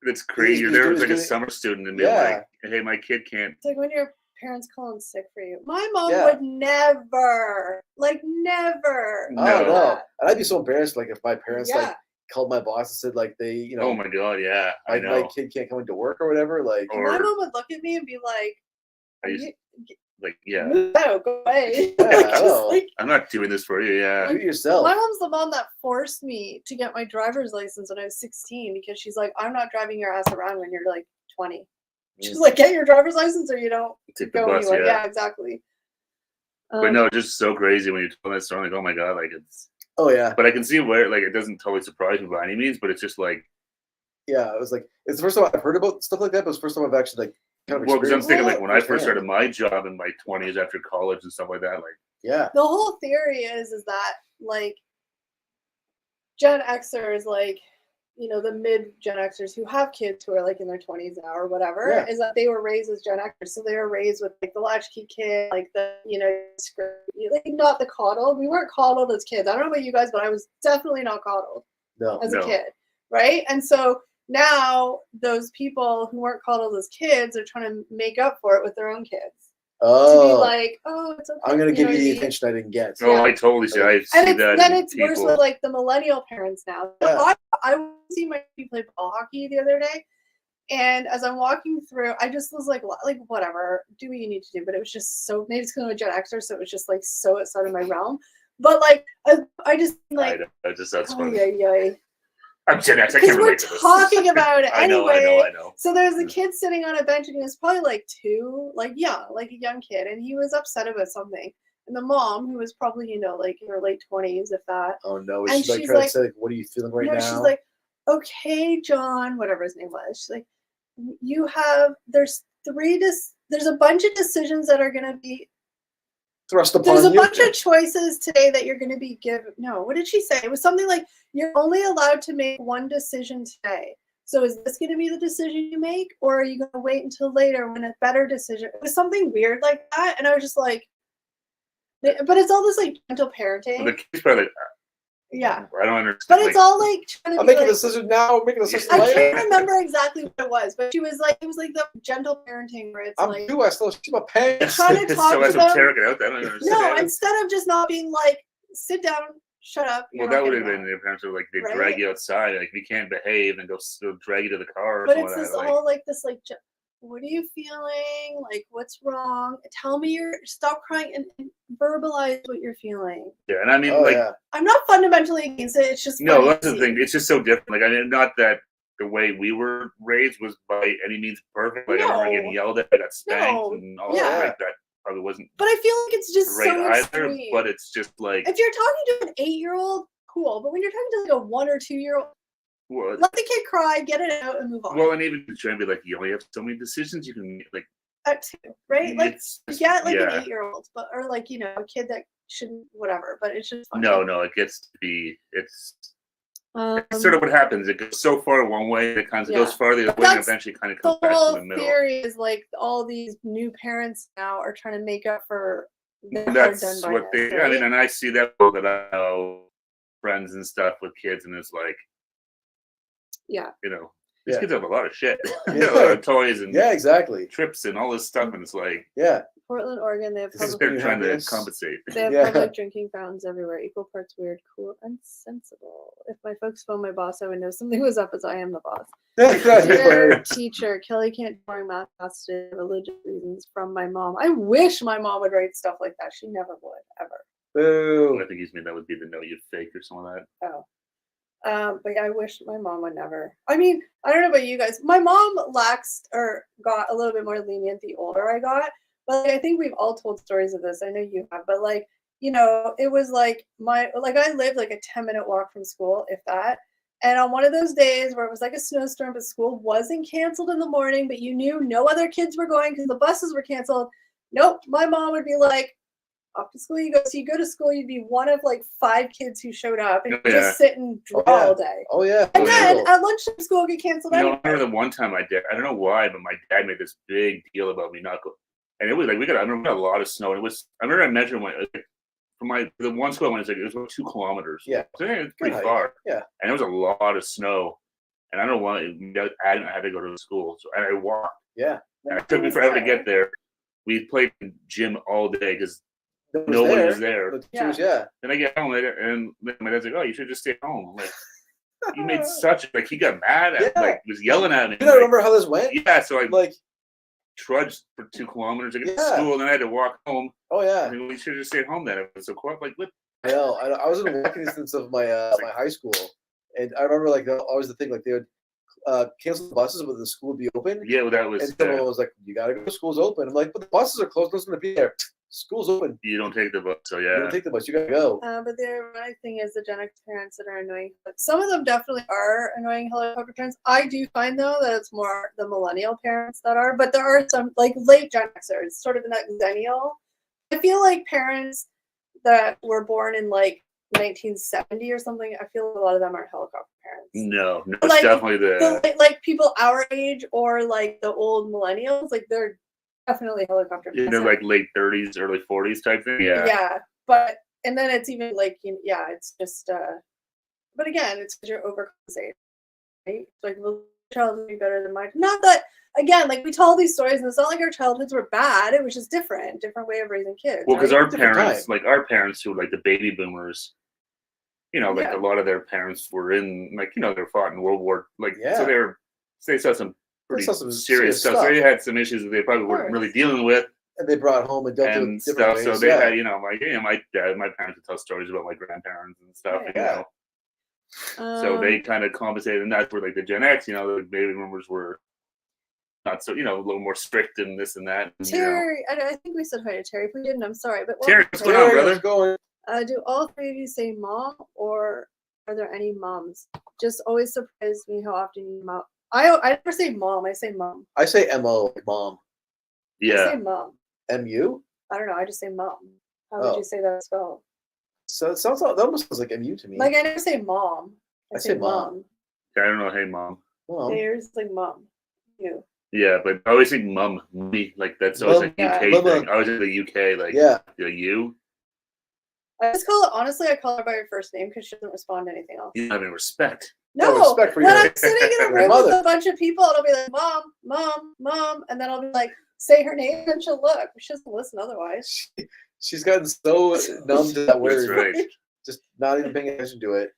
it's crazy. You're he's there doing- as like a doing- summer student and being Yeah. like, "Hey, my kid can't." It's like when your parents call in sick for you. My mom Yeah. would never, like never. No. Oh do no, that. and I'd be so embarrassed like if my parents Yeah. like called my boss and said like they Oh my god, yeah, I like know. my kid can't come into work or whatever. Like Or My mom would look at me and be like, I used, like, yeah, "Move out, go away." Yeah, Like, just oh. like, I'm not doing this for you. Yeah, do it yourself. my mom's the mom that forced me to get my driver's license when I was 16 because she's like, I'm not driving your ass around when you're like 20. She's like, get your driver's license or you don't take the go bus. anywhere. Yeah. Yeah, exactly. But no, just so crazy when you tell that story. Like, oh my god, like it's. Oh yeah, But I can see where like it doesn't totally surprise me by any means. But it's just like, yeah. It was like it's the first time I've heard about stuff like that, but it's the first time I've actually like kind of well, because I'm experienced thinking it like when I first firsthand. started my job in my 20s after college and stuff like that. Like, Yeah. The whole theory is that like Gen Xers, like, the mid Gen Xers who have kids who are like in their 20s now or whatever, Yeah. is that they were raised as Gen Xers. So they were raised with like the latchkey kid, like the, like not the coddled. We weren't coddled as kids. I don't know about you guys, but I was definitely not coddled No. as No. a kid. Right. And so now those people who weren't coddled as kids are trying to make up for it with their own kids. To be Oh, like, oh, it's okay. I'm gonna give know you what I the mean? attention I didn't get. oh, Yeah. I totally see. I see And that. then in it's worse people. with like the millennial parents now. So Yeah. I see my kid play ball hockey the other day, and as I'm walking through, I just was like whatever, do what you need to do. But it was just so, maybe it's because I'm a Gen Xer, so it was just like so outside of my realm. But like I just like, I just that's oh funny. yeah, I'm Gen X. I because can't we're relate to this. talking about it I know. anyway. I know. So there's a kid sitting on a bench, and he was probably like 2, like young, like a young kid, and he was upset about something. And the mom, who was probably, like in her late 20s, if that, Oh no, And she's like she's trying like- to say like, what are you feeling right now? she's like, okay, John, whatever his name was. She's like, there's a bunch of decisions that are going to be, thrust upon there's a you. bunch of choices today that you're going to be given. No, what did she say? It was something like, you're only allowed to make one decision today. So is this going to be the decision you make? Or are you going to wait until later when a better decision? It was something weird like that. And I was just like, but it's all this like gentle parenting. Well, the kid's probably like, Yeah. I don't understand. But it's like, all like trying to I'm be making a like, decision now. I'm making a decision I later. can't remember exactly what it was, but she was like, it was like the gentle parenting where it's I'm like, due. I still keep my pants. trying to talk so to them. esoteric out there. I don't understand. no, instead of just not being like, sit down, shut up. Well, you're that not would have getting been that. the parents are like they Right? drag you outside, like if you can't behave, and they'll drag you to the car. Or But something it's like this that. Like, whole like this like, what are you feeling? Like, what's wrong? Tell me stop crying and verbalize what you're feeling. yeah, and I mean, Oh like, yeah. I'm not fundamentally against it. It's just no, funny that's to the thing. see. It's just so different. Like, I mean, not that the way we were raised was by any means perfect. Like, I remember No. getting yelled at, I got spanked, No. and all Yeah. that. Like, that probably wasn't But I feel like it's just great so either. extreme. But it's just like, If you're talking to an 8-year-old, cool. But when you're talking to like a 1 or 2-year-old, well, let the kid cry, get it out, and move on. well, and even trying to be like, you only have so many decisions you can make. Like, At 2, right? Like, it's you get like yeah. an 8-year-old, but or like a kid that shouldn't, whatever. But it's just funny. No, it gets to be it's Um, sort of what happens. It goes so far one way, it kind of goes Yeah. far the other But way, and that's eventually kind of the comes back to whole the middle. theory is like all these new parents now are trying to make up for their That's hard what they. done I mean, and I see that I know friends and stuff with kids, and it's like, yeah. these Yeah. kids have a lot of shit, Yeah. a lot of toys and Yeah, exactly. trips and all this stuff, and it's like Yeah. Portland, Oregon, they have This is public, they're trying to happiness. compensate. they have Yeah. public drinking fountains everywhere. Equal parts weird, cool, and sensible. If my folks phoned my boss, I would know something was up as I am the boss. Dear teacher, Kelly can't do boring math classes for religious reasons from my mom. I wish my mom would write stuff like that. She never would, ever. Boo. I think he's mean that would be the note you fake or something like that. Oh. But I wish my mom would never. I mean, I don't know about you guys. My mom laxed or got a little bit more lenient the older I got. But like, I think we've all told stories of this. I know you have, but like, you know, it was like I lived like a 10-minute walk from school, if that. And on one of those days where it was like a snowstorm, but school wasn't canceled in the morning, but you knew no other kids were going because the buses were canceled. Nope. My mom would be like, off to school you go. So you go to school, you'd be one of like 5 kids who showed up and Oh, yeah. just sit and draw yeah. all day. Oh yeah. And then Brutal. at lunchtime, school would get canceled You know, I anyway. remember the one time I don't know why, but my dad made this big deal about me not going. And it was like, I remember we got a lot of snow. And it was, I remember I measured like, from the one school I went, it was like 2 kilometers. Yeah. So yeah, it's pretty hike. far. Yeah. And there was a lot of snow. And I don't know why, I didn't have to go to school. So and I walked. Yeah. And it took me forever to get there. We played gym all day because No no one was there. The teachers, yeah. Then I get home and my dad's like, "Oh, you should just stay home." I'm like, you made such like he got mad at like was yelling at me. You don't remember how this went? Yeah, so I Like, trudged for 2 kilometers to get to Yeah. school, and then I had to walk home. oh yeah. I mean, we should have just stayed home then. It was so quick. Like, what? I know. I was in walking distance of my my high school, and I remember like always the thing like they would cancel the buses, but the school would be open. Yeah, well, that was. And someone was like, "You gotta go. School's open." I'm like, "But the buses are closed. Nothing's gonna be there. School's open. You don't take the bus, so You yeah. don't take the bus. You gotta go." But the ironic thing is the Gen X parents that are annoying. But some of them definitely are annoying helicopter parents. I do find though that it's more the millennial parents that are, but there are some like late Gen Xers, sort of in that zennial. I feel like parents that were born in like 1970 or something. I feel like a lot of them are helicopter parents. No, it's Like, definitely Like people our age or like the old millennials, like they're definitely helicopter parents. they're like late 30s, early 40s type thing. Yeah. Yeah, but and then it's even like yeah, it's just but again, it's because you're overcompensating, right? Like will your childhood be better than mine? Not that again, like we tell all these stories, and it's not like our childhoods were bad. It was just different way of raising kids. Well, because right? our Different parents, time. like our parents, who like the baby boomers, you know, like Yeah. a lot of their parents were in, like, you know, they fought in World War, like, Yeah. so they saw some pretty saw some serious serious stuff. So stuff. they had some issues that they probably weren't course. really dealing with And they brought home and dealt with and different stuff. ways. So they yeah. had, you know, like, yeah, my parents would tell stories about my grandparents and stuff. Right. You Yeah. know, so they Um, kind of compensated, and that's where like the Gen X, you know, the baby boomers were not so, you know, a little more strict and this and that. And, you know. Terry, I think we said hi to Terry. If we didn't, I'm sorry. But Terry, welcome, what's going on, Terry, brother? how's it going? Do all 3 of you say mom, or are there any moms? Just always surprise me how often you mom. I never say mom. I say mom. I say MO, mom. I Yeah. say mom. MU? I don't know. I just say mom. How Oh. would you say that spelled? So it sounds that almost sounds like MU to me. Like I never say mom. I say mom. I don't know. Hey, mom. Mom. There's like mom. You. Yeah, but I always think mum, me, like that's always Mum, a UK yeah. thing. I always think the UK, like Yeah. you I just call it honestly. I call her by her first name because she doesn't respond to anything else. don't have any respect. No, respect for when your- I'm sitting in a your room with mother. a bunch of people, it'll be like mom, mom, mom, and then I'll be like say her name and she'll look. She doesn't listen otherwise. She's gotten so numb to that word. That's right. Just not even paying attention to it.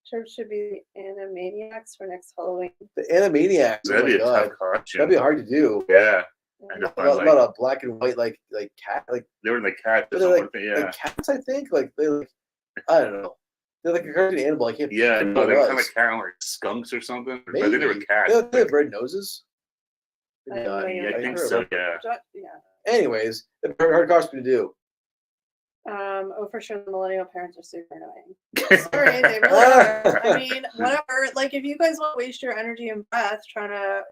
Church should be Animaniacs for next Halloween. The Animaniacs. Oh That'd my be a god. tough costume. That'd be hard to do. Yeah, I Yeah. know. A lot, Like, lot of black and white, like cat, like they were like cats or But they're something. Yeah, like cats. I think like they like I don't know. They're like a cartoon animal. I can't. yeah. think No, what they it were kind was. of cat like skunks or something. But I Maybe. think they were cats. They have red noses. I have no idea. Yeah, I think heard so. about- Yeah. Yeah. Anyways, the hard costume to do. Oh, for sure, the millennial parents are super annoying. Sorry, they really are. I mean, whatever. Like, if you guys want to waste your energy and breath trying to,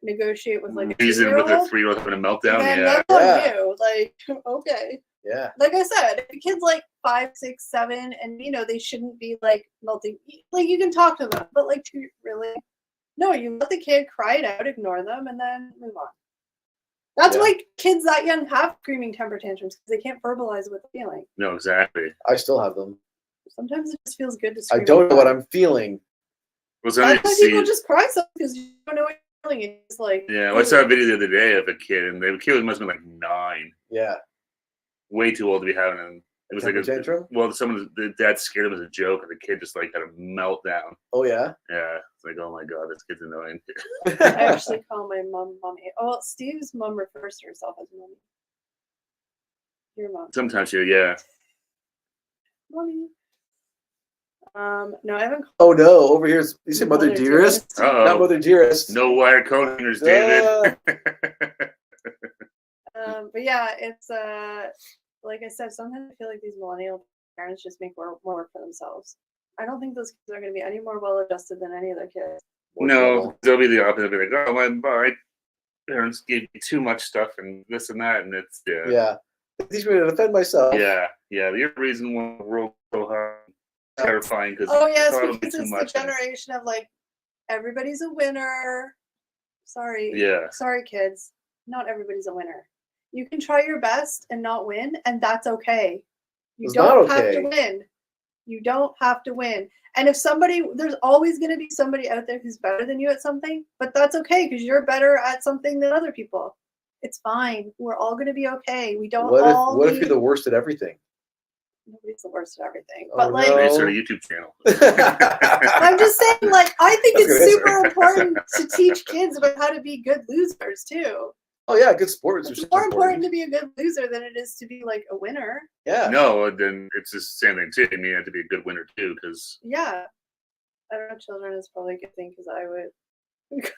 negotiate with like a Reason with a 2-year-old, 3-year-old having a meltdown. then Yeah, that's on Yeah. you. Like, okay. Yeah. Like I said, if the kid's like 5, 6, 7, and they shouldn't be like melting. Like you can talk to them, but like, really, no. You let the kid cry it out, ignore them, and then move on. That's Yeah. why kids that young have screaming temper tantrums because they can't verbalize what they're feeling. no, exactly. I still have them. Sometimes it just feels good to I scream. don't know what I'm feeling. Well, somebody That's why see, people just cry so because you don't know what you're feeling. It's like yeah, well, I saw a video the other day of a kid, and the kid must have been like 9, Yeah. way too old to be having an. It was Temper like a tantrum? well, the dad scared him as a joke, and the kid just like had a meltdown. Oh yeah. Yeah, it's like, oh my god, this kid's annoying. I actually call my mom mommy. Oh, well, Steve's mom refers to herself as mommy. Your mom, Sometimes yeah. mommy. No, I haven't. Oh no. Over here, you say Mother Dearest, Uh-oh. not Mother Dearest. No wire coat hangers, David. But yeah, it's like I said, sometimes I feel like these millennial parents just make more work for themselves. I don't think those kids are going to be any more well adjusted than any other kids. More No, trouble. they'll be the opposite. They'll be like, oh, my parents gave me too much stuff and this and that, and it's Yeah. Teach me to defend myself. yeah. You're the reason why the world's so hard, terrifying because Oh yes, taught them because too it's the much. and- generation of like everybody's a winner. Sorry. Yeah. Sorry, kids. Not everybody's a winner. You can try your best and not win, and that's okay. You It's don't not have to okay. win. You don't have to win. And if there's always going to be somebody out there who's better than you at something, but that's okay because you're better at something than other people. It's fine. We're all going to be okay. We don't all What if need- you're the worst at everything? Nobody's the worst at everything. Oh, But like, no. Maybe start a YouTube channel. I'm just saying, like, I think That's a good it's super answer. important to teach kids about how to be good losers too. Oh yeah, good sports. are It's super more important to be a good loser than it is to be like a winner. Yeah. No, then it's the same thing too. I mean, you have to be a good winner too, because Yeah. I don't know, children is probably a good thing because I would.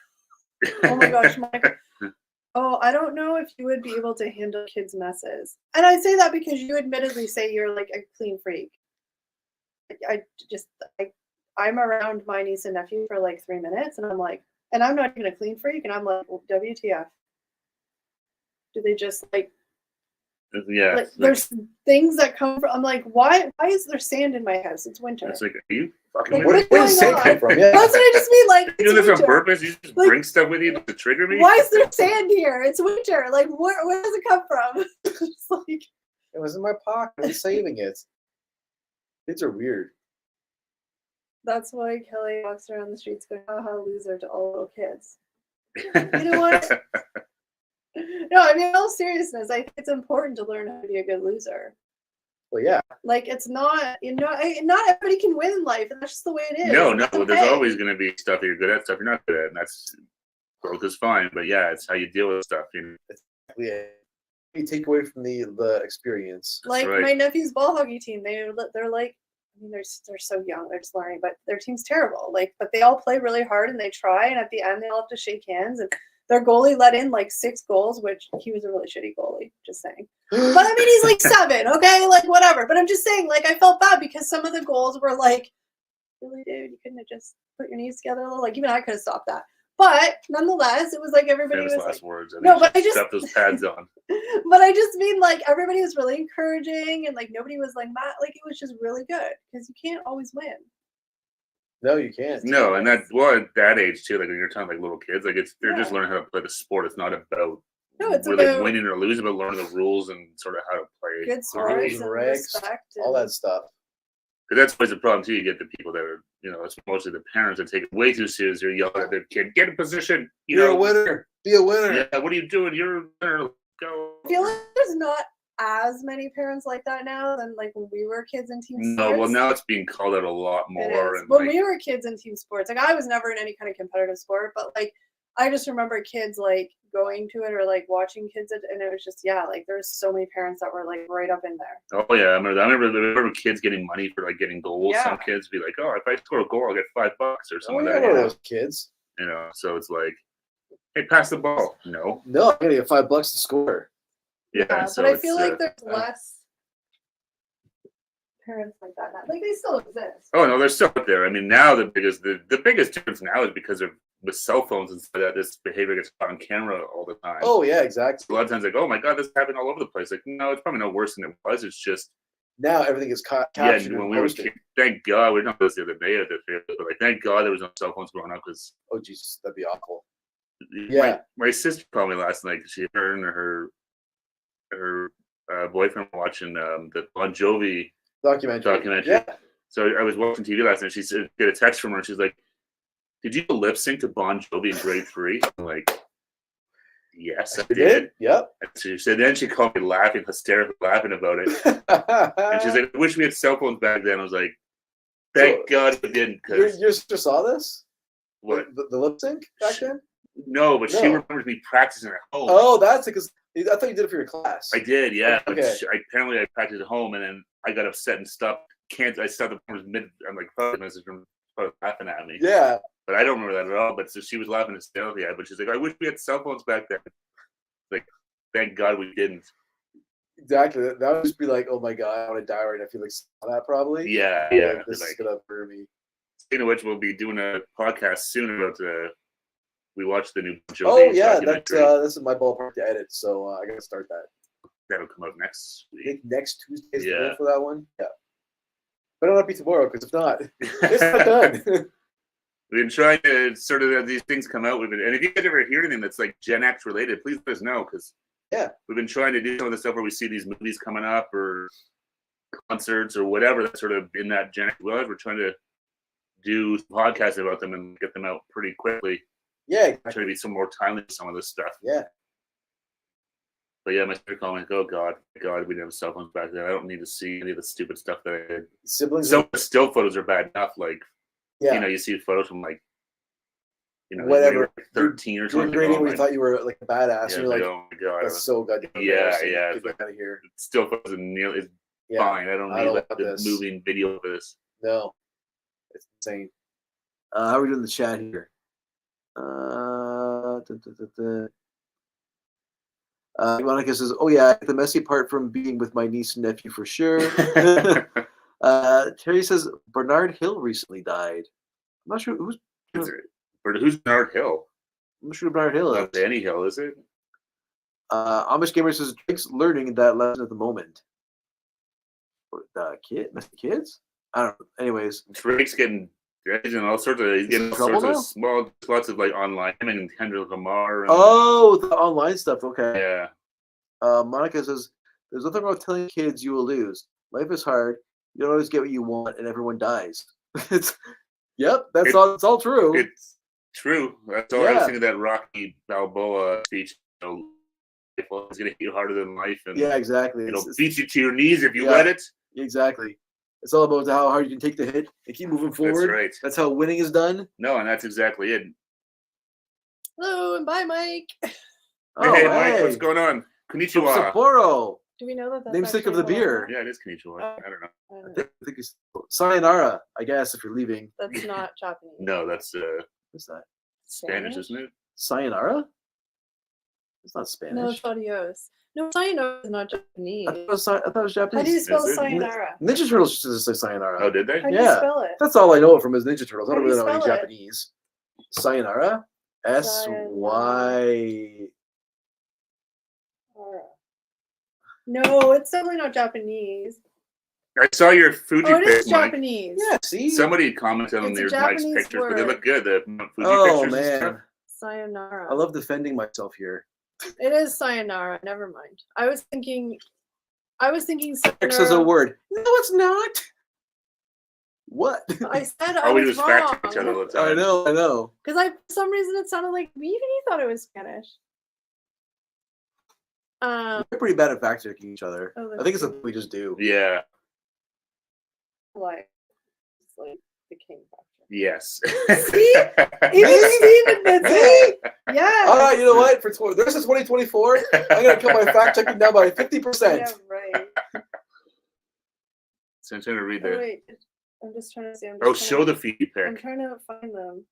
Oh my gosh, Mike. Oh, I don't know if you would be able to handle kids' messes. And I say that because you admittedly say you're like a clean freak. I'm around my niece and nephew for like 3 minutes and I'm like, and I'm not even a clean freak, and I'm like, well, WTF? Do they just like yeah, there's things that come from, I'm like, why is there sand in my house? It's winter. it's like, are you fucking Like, with me? Where does going sand on? come from? Yeah. That's what I just mean. Like, You do it's this on winter. purpose? You just Like- bring stuff with you to trigger me? Why is there sand here? It's winter. Like, where does it come from? It's like, It was in my pocket. I'm saving it. Kids are weird. that's why Kelly walks around the streets going, haha, loser to all little kids. You know what? No, I mean, in all seriousness, I think it's important to learn how to be a good loser. Well, yeah. Like, it's not, not everybody can win in life, and that's just the way it is. No, and no. that's Well, there's okay. always going to be stuff that you're good at, stuff you're not good at, and that's growth is fine. But yeah, it's how you deal with stuff. You know? Yeah. You take away from the experience. Like right. my nephew's ball hockey team, they're like, I mean, they're so young, they're just learning, but their team's terrible. Like, but they all play really hard and they try, and at the end they all have to shake hands. And their goalie let in like 6 goals, which he was a really shitty goalie. Just saying. But I mean, he's like 7, okay, like whatever. But I'm just saying, like, I felt bad because some of the goals were like, really, dude, you couldn't have just put your knees together a little. Like, even I could have stopped that. But nonetheless, it was like everybody Famous was last like, words. I No, think but I you just- stuff those pads on. but I just mean like everybody was really encouraging and like nobody was like mad. Like, it was just really good because you can't always win. No, you can't. No, and that well at that age too. Like when you're talking like little kids, like they're just Yeah. learning how to play the sport. It's not about No, it's really about winning or losing, but learning the rules and sort of how to play. good Rules sports and and regs, respect. All and- that stuff. Because that's always the problem too. You get the people that are, it's mostly the parents that take it way too serious. They're yelling at their kid, "Get in position." You're a winner. Be a winner. Yeah, what are you doing? You're a winner. Go. I feel like there's not as many parents like that now than like when we were kids in team No, sports. well now it's being called out a lot It more. is. And When like, we were kids in team sports, like I was never in any kind of competitive sport, but like I just remember kids like going to it or like watching kids, and it was just like there's so many parents that were like right up in there. oh yeah, I remember kids getting money for like getting goals. Yeah. Some kids be like, "Oh, if I score a goal, I'll get $5 or Oh, something yeah, like one of that." those kids. So it's like, "Hey, pass the ball." No. No, I'm gonna get $5 to score. Yeah. so but I it's, feel like there's uh, less parents like that now. Like they still exist. Oh no, they're still out there. I mean, now the biggest difference now is because of with cell phones and stuff that this behavior gets caught on camera all the time. Oh yeah, exactly. A lot of times, like, oh my god, this happened all over the place. Like, no, it's probably no worse than it was. It's just Now everything is captured yeah. and When we were posted. kids, thank God we don't do this the other day at the fair, but like, thank God there was no cell phones growing up because Oh Jesus, that'd be awful. Yeah. my sister called me last night because her and her boyfriend were watching the Bon Jovi documentary. Yeah. So I was watching TV last night. She said, get a text from her. And she's like, "Did you lip sync to Bon Jovi in grade 3?" I'm like, "Yes, I You did." Yep. And she said, then she called me laughing, hysterically laughing about it. And she's like, "I wish we had cell phones back then." I was like, "Thank God we didn't." Because your sister saw this? what? The lip sync back then? No, but she No. remembers me practicing at home. Oh, that's because I thought you did it for your class. I did, yeah. But Okay. apparently I practiced at home, and then I got upset and stopped. I stopped the performance mid. I'm like, fuck, my sister was laughing at me. Yeah. But I don't remember that at all. But so she was laughing hysterically at it. But she's like, I wish we had cell phones back then. Like, thank God we didn't. Exactly. That would just be like, oh my god, I want to die right now. I feel like saw that probably. Yeah, Like, yeah. this is Like, gonna burn me. speaking of which, we'll be doing a podcast soon about we watched the new Joe Oh Beach yeah, documentary. this is my ballpark to edit, so I gotta start that. That'll come out next I week. think next Tuesday is the Yeah. goal for that one. Yeah. Better not be tomorrow, because if not, it's not done. We've been trying to sort of, as these things come out, and if you guys ever hear anything that's like Gen X related, please let us know, because Yeah. we've been trying to do some of the stuff where we see these movies coming up or concerts or whatever that's sort of in that Gen X world. We're trying to do podcasts about them and get them out pretty quickly. Yeah, Try to be some more timely with some of this stuff. yeah. But yeah, my sister called me like, oh God, we didn't have cell phones back then. I don't need to see any of the stupid stuff that I did. Siblings. Some of the still photos are bad enough. Like, yeah. you know, you see photos from like, you know, Whatever. when you were 13 or Doing something. grading oh where my- you thought you were like a badass, yeah, and you're like, oh my God. that's so goddamn Yeah, embarrassing. yeah, Get it's me like- out of here. Still photos and nearly it's Yeah. fine. I don't I need don't like want the this. moving video of this. No. It's insane. How are we doing in the chat here? Monica says, "Oh yeah, the messy part from being with my niece and nephew for sure." Terry says Bernard Hill recently died. I'm not sure who's. Who's Bernard Hill? I'm not sure who Bernard Hill is. Not Danny Hill, is it? Amish Gamer says Drake's learning that lesson at the moment. Messy kids? I don't know. Anyways, Drake's getting all sorts of. He's getting all trouble sorts of small, lots of like online him and Kendrick Lamar. And, oh, the online stuff. Okay. yeah. Monica says, "There's nothing wrong with telling kids you will lose. Life is hard. You don't always get what you want, and everyone dies." Yep, it's all true. It's true. That's all I was Yeah. thinking of that Rocky Balboa speech. You know, life is going to hit you harder than life, and Yeah, exactly. it'll It's- beat you to your knees if you Yeah. let it. exactly. It's all about how hard you can take the hit and keep moving forward. That's right. That's how winning is done. No, and that's exactly it. Hello and bye, Mike. Oh, hey, Mike, what's going on? From Konnichiwa. Sapporo. Do we know that that's Namesake of actually the beer. Yeah, it is Konnichiwa. I don't know. I don't I think it's sayonara, I guess, if you're leaving. That's not Japanese. No, that's What's that? Spanish, Spanish? isn't it? Sayonara? It's not No, Spanish. it's adios. No, sayonara is not Japanese. I thought it was How do you Japanese. spell Is it? sayonara? Ninja Turtles just say sayonara. Oh, did they? How do you Yeah. spell it? That's all I know from is Ninja Turtles. I How don't do you really know any spell it? Japanese. Sayonara? S-Y... No, it's definitely not Japanese. I saw your Fuji Oh, it is pics, Mike. Japanese. Yeah, see? Somebody commented on It's a your Mike's Japanese pictures, but they word. look good. The Mount Fuji Oh, pictures and stuff. man. Sayonara. I love defending myself here. It is sayonara. Never mind. I was thinking sayonara. X says a word. No, it's not. What? I said I All we do was is fact check each other wrong. all the time. I know. Because for some reason it sounded like even you thought it was Spanish. We're pretty bad at fact checking each other. Oh, I think it's something we just do. Yeah. Like it's like the king factor. Yes. See? Even Steve admits it. Yeah. All right, you know what? For this is 2024. I'm gonna cut my fact checking down by 50%. Yeah, right. So I'm trying to read Oh, the. wait. I'm just trying to see. Oh, show the feed I'm pic. trying to find them.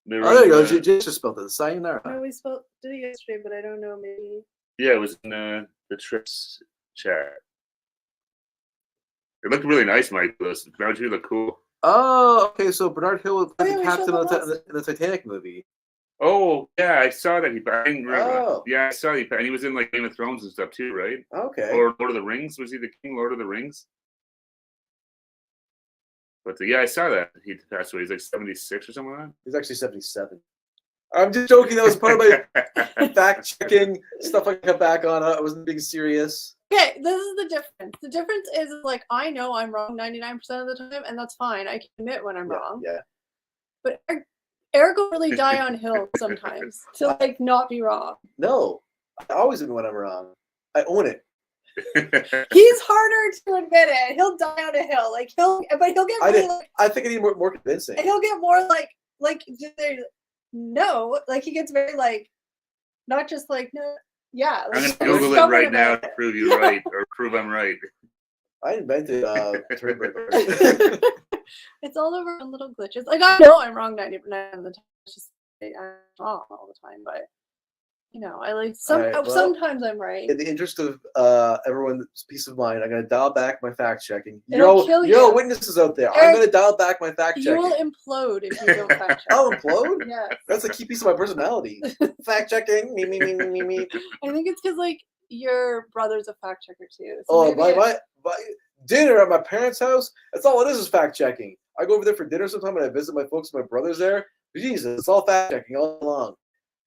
They were Oh, there you go. in the- Just spelled it. Sayonara. No, we did it yesterday, but I don't know. Maybe. Yeah, it was in the trips chat. It looked really nice, Mike. Those you look cool. Oh, okay. So Bernard Hill was Oh, yeah, the we captain showed of that in the Titanic movie. Oh, yeah, I saw that. I didn't remember. Oh. Yeah, I saw and he was in like Game of Thrones and stuff too, right? Okay. Or Lord of the Rings. Was he the king? Lord of the Rings. But yeah, I saw that he passed away. He's like 76 or something like He's actually 77. I'm just joking. That was part of my that. fact checking stuff I cut back on. I wasn't being serious. Okay, this is the difference. The difference is like I know I'm wrong 99% of the time, and that's fine. I can admit when I'm wrong. Yeah. But Eric will really die on hill sometimes to like not be wrong. No, I always admit when I'm wrong. I own it. He's harder to admit it. He'll die on a hill. Like he'll get I really, did. like, I think I need more convincing. and he'll get more like no, like he gets very like not just like no, yeah. I'm Like, gonna Google it stubborn right now about to it. prove you right or prove I'm right. I invented Turnberg. It's all over on little glitches. Like I know I'm wrong 90% of the time. It's just I'm wrong all the time, but I like some. Alright, well, sometimes I'm right. In the interest of everyone's peace of mind, I'm gonna dial back my fact checking. It'll kill You're all you. witnesses out there. I'm Eric, gonna dial back my fact You checking. will implode if you don't fact check. I'll implode. Yes. That's a key piece of my personality. Fact checking. Me. I think it's because like your brother's a fact checker too. So Oh, maybe my dinner at my parents' house. That's all it is fact checking. I go over there for dinner sometime and I visit my folks. My brother's there. Jesus, it's all fact checking all along.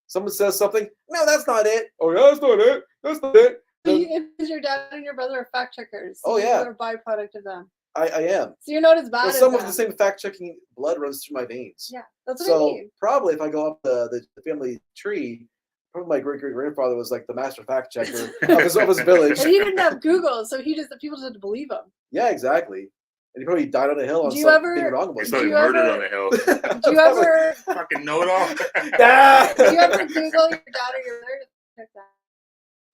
Someone says something. No, that's not it. Oh yeah, that's not it. That's not it. Because your dad and your brother are fact checkers. Oh, yeah. You're a byproduct of them. I am. So you're not as bad Well, as some them. of the same fact checking blood runs through my veins. Yeah, that's what I So mean. probably if I go up the family tree, probably my great grandfather was like the master fact checker of his village. And he didn't have Google, so people just had to believe him. Yeah, exactly. And he probably died on a hill on Do you something ever- being wrong about He's Do probably you murdered ever- on the hill. Do you ever Fucking know it all. do you ever Google your dad or your brother to check that?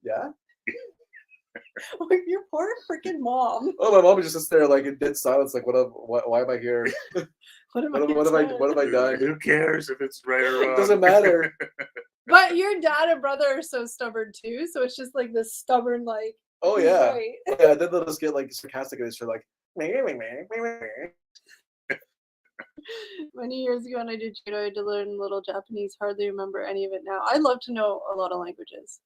Yeah. Like your poor freaking mom. Oh, my mom just sits there like in dead silence, like, why am I here? What am What have I done? Who cares if it's right or wrong? It doesn't matter. But your dad and brother are so stubborn too, so it's just like this stubborn like. Oh he's yeah. right. Yeah, then they'll just get like sarcastic and it's like Many years ago when I did judo, I had to learn a little Japanese. Hardly remember any of it now. I'd love to know a lot of languages.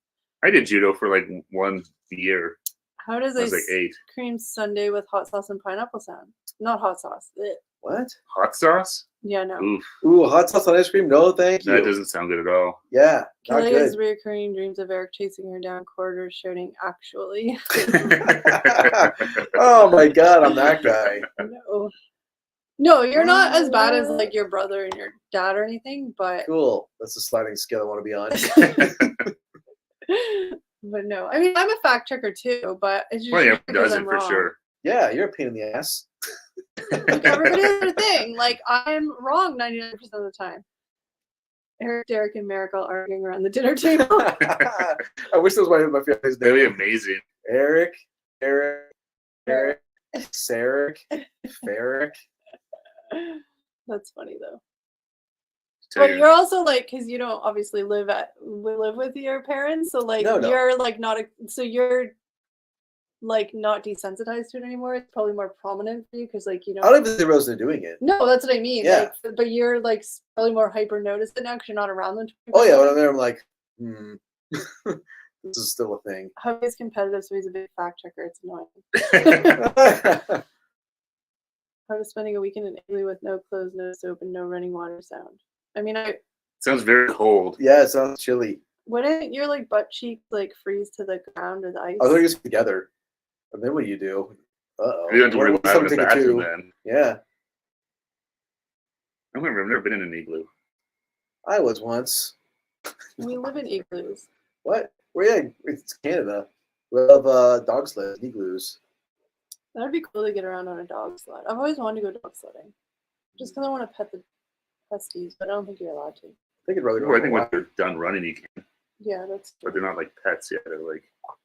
I did judo for like 1 year. How does I a was like 8. cream sundae with hot sauce and pineapple sound? Not hot sauce. Ugh. What? Hot sauce? Yeah, no. Oof, Ooh, hot sauce on ice cream? No, thank you. that doesn't sound good at all. Yeah, not Kelly has good. reoccurring dreams of Eric chasing her down corridors, shouting, "Actually, Oh my god, I'm that guy. no, no, you're not as bad as like your brother and your dad or anything, but Cool. That's the sliding scale I want to be on. but no, I mean I'm a fact checker too, but it's just Well, yeah, because does it I'm for wrong. sure. Yeah, you're a pain in the ass. Like everybody has their thing. Like I'm wrong 99% of the time. Eric, Derek, and Miracle arguing around the dinner table. I wish that was my family's That'd be name. amazing. Eric, Sarek, Ferric. That's funny though. Tell But you. you're also like, because you don't obviously live with your parents, so like No. you're like not so you're like not desensitized to it anymore. It's probably more prominent for you because like you know. I don't even realize they're doing it. No, that's what I mean. Yeah. Like, but you're like probably more hyper noticed now because you're not around them. Oh yeah, when I'm there, I'm like, this is still a thing. Hubby's competitive, so he's a big fact checker. It's annoying. How does spending a weekend in Italy with no clothes, no soap, and no running water sound? I mean, Sounds very cold. Yeah, it sounds chilly. wouldn't your like butt cheeks like freeze to the ground or the ice? Oh, they're just together. And then what do you do? Uh-oh. You don't have to worry What about if having a something bathroom to- then. Yeah, I remember, I've never been in an igloo. I was once. We live in igloos. What? Well, yeah, it's Canada. We love dog sled, igloos. That would be cool to get around on a dog sled. I've always wanted to go dog sledding, just because I want to pet the huskies, but I don't think you're allowed to. I think I'd rather go Well, I on think a when walk. they're done running, you can, Yeah, that's but true. they're not like pets yet. They're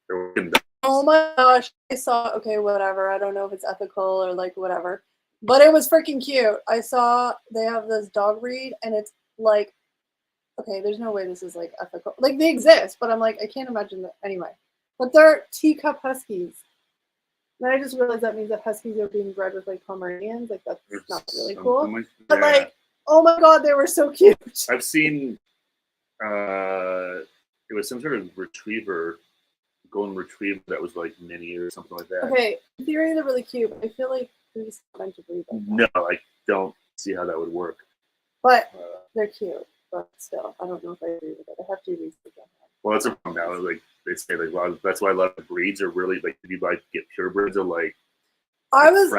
working. Oh my gosh, I saw, okay, whatever. I don't know if it's ethical or like whatever, but it was freaking cute. I saw they have this dog breed and it's like, okay, there's no way this is like ethical. Like they exist, but I'm like, I can't imagine that anyway. But they're teacup huskies. Then I just realized that means that huskies are being bred with like Pomeranians. Like that's not really cool. But like, oh my god, they were so cute. I've seen it was some sort of retriever, golden retriever that was like mini or something like that. Okay, in theory they're really cute, but I feel like they're just meant to breed like that. No, I don't see how that would work. But Uh, they're cute. But still, I don't know if I agree with it. I have to research on that. well, that's a problem now. Like they say, like that's why a lot of breeds are really like if you get purebreds are like I was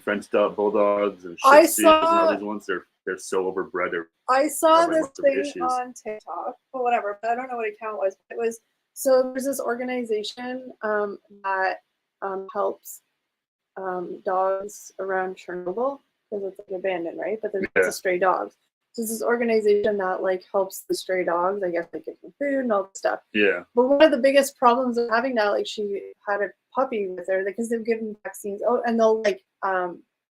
French dog bulldogs and Shih I Tzus and saw- all these ones. They're so overbred. I saw Nobody this wants some thing issues. on TikTok, but whatever. But I don't know what account it was. It was so there's this organization that helps dogs around Chernobyl because it's like abandoned, right? But there's lots Yeah. of stray dogs. So it's this organization that like helps the stray dogs. I guess like give them food and all that stuff. Yeah, But one of the biggest problems of having that, like she had a puppy with her because they've given vaccines. Oh, and they'll like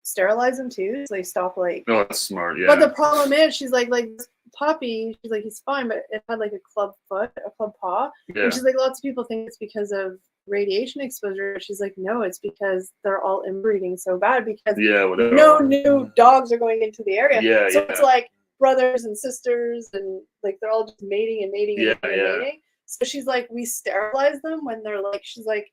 sterilize them too, so they stop like. no, that's smart. Yeah, But the problem is, she's like this puppy, she's like, he's fine, but it had like a club foot, a club paw. Yeah. And she's like, lots of people think it's because of radiation exposure. She's like, no, it's because they're all inbreeding so bad because Yeah. Whatever. no new dogs are going into the area. Yeah, So yeah. it's like brothers and sisters, and like they're all just mating and mating and Yeah, mating and yeah. mating. So she's like, we sterilize them when they're like, she's like,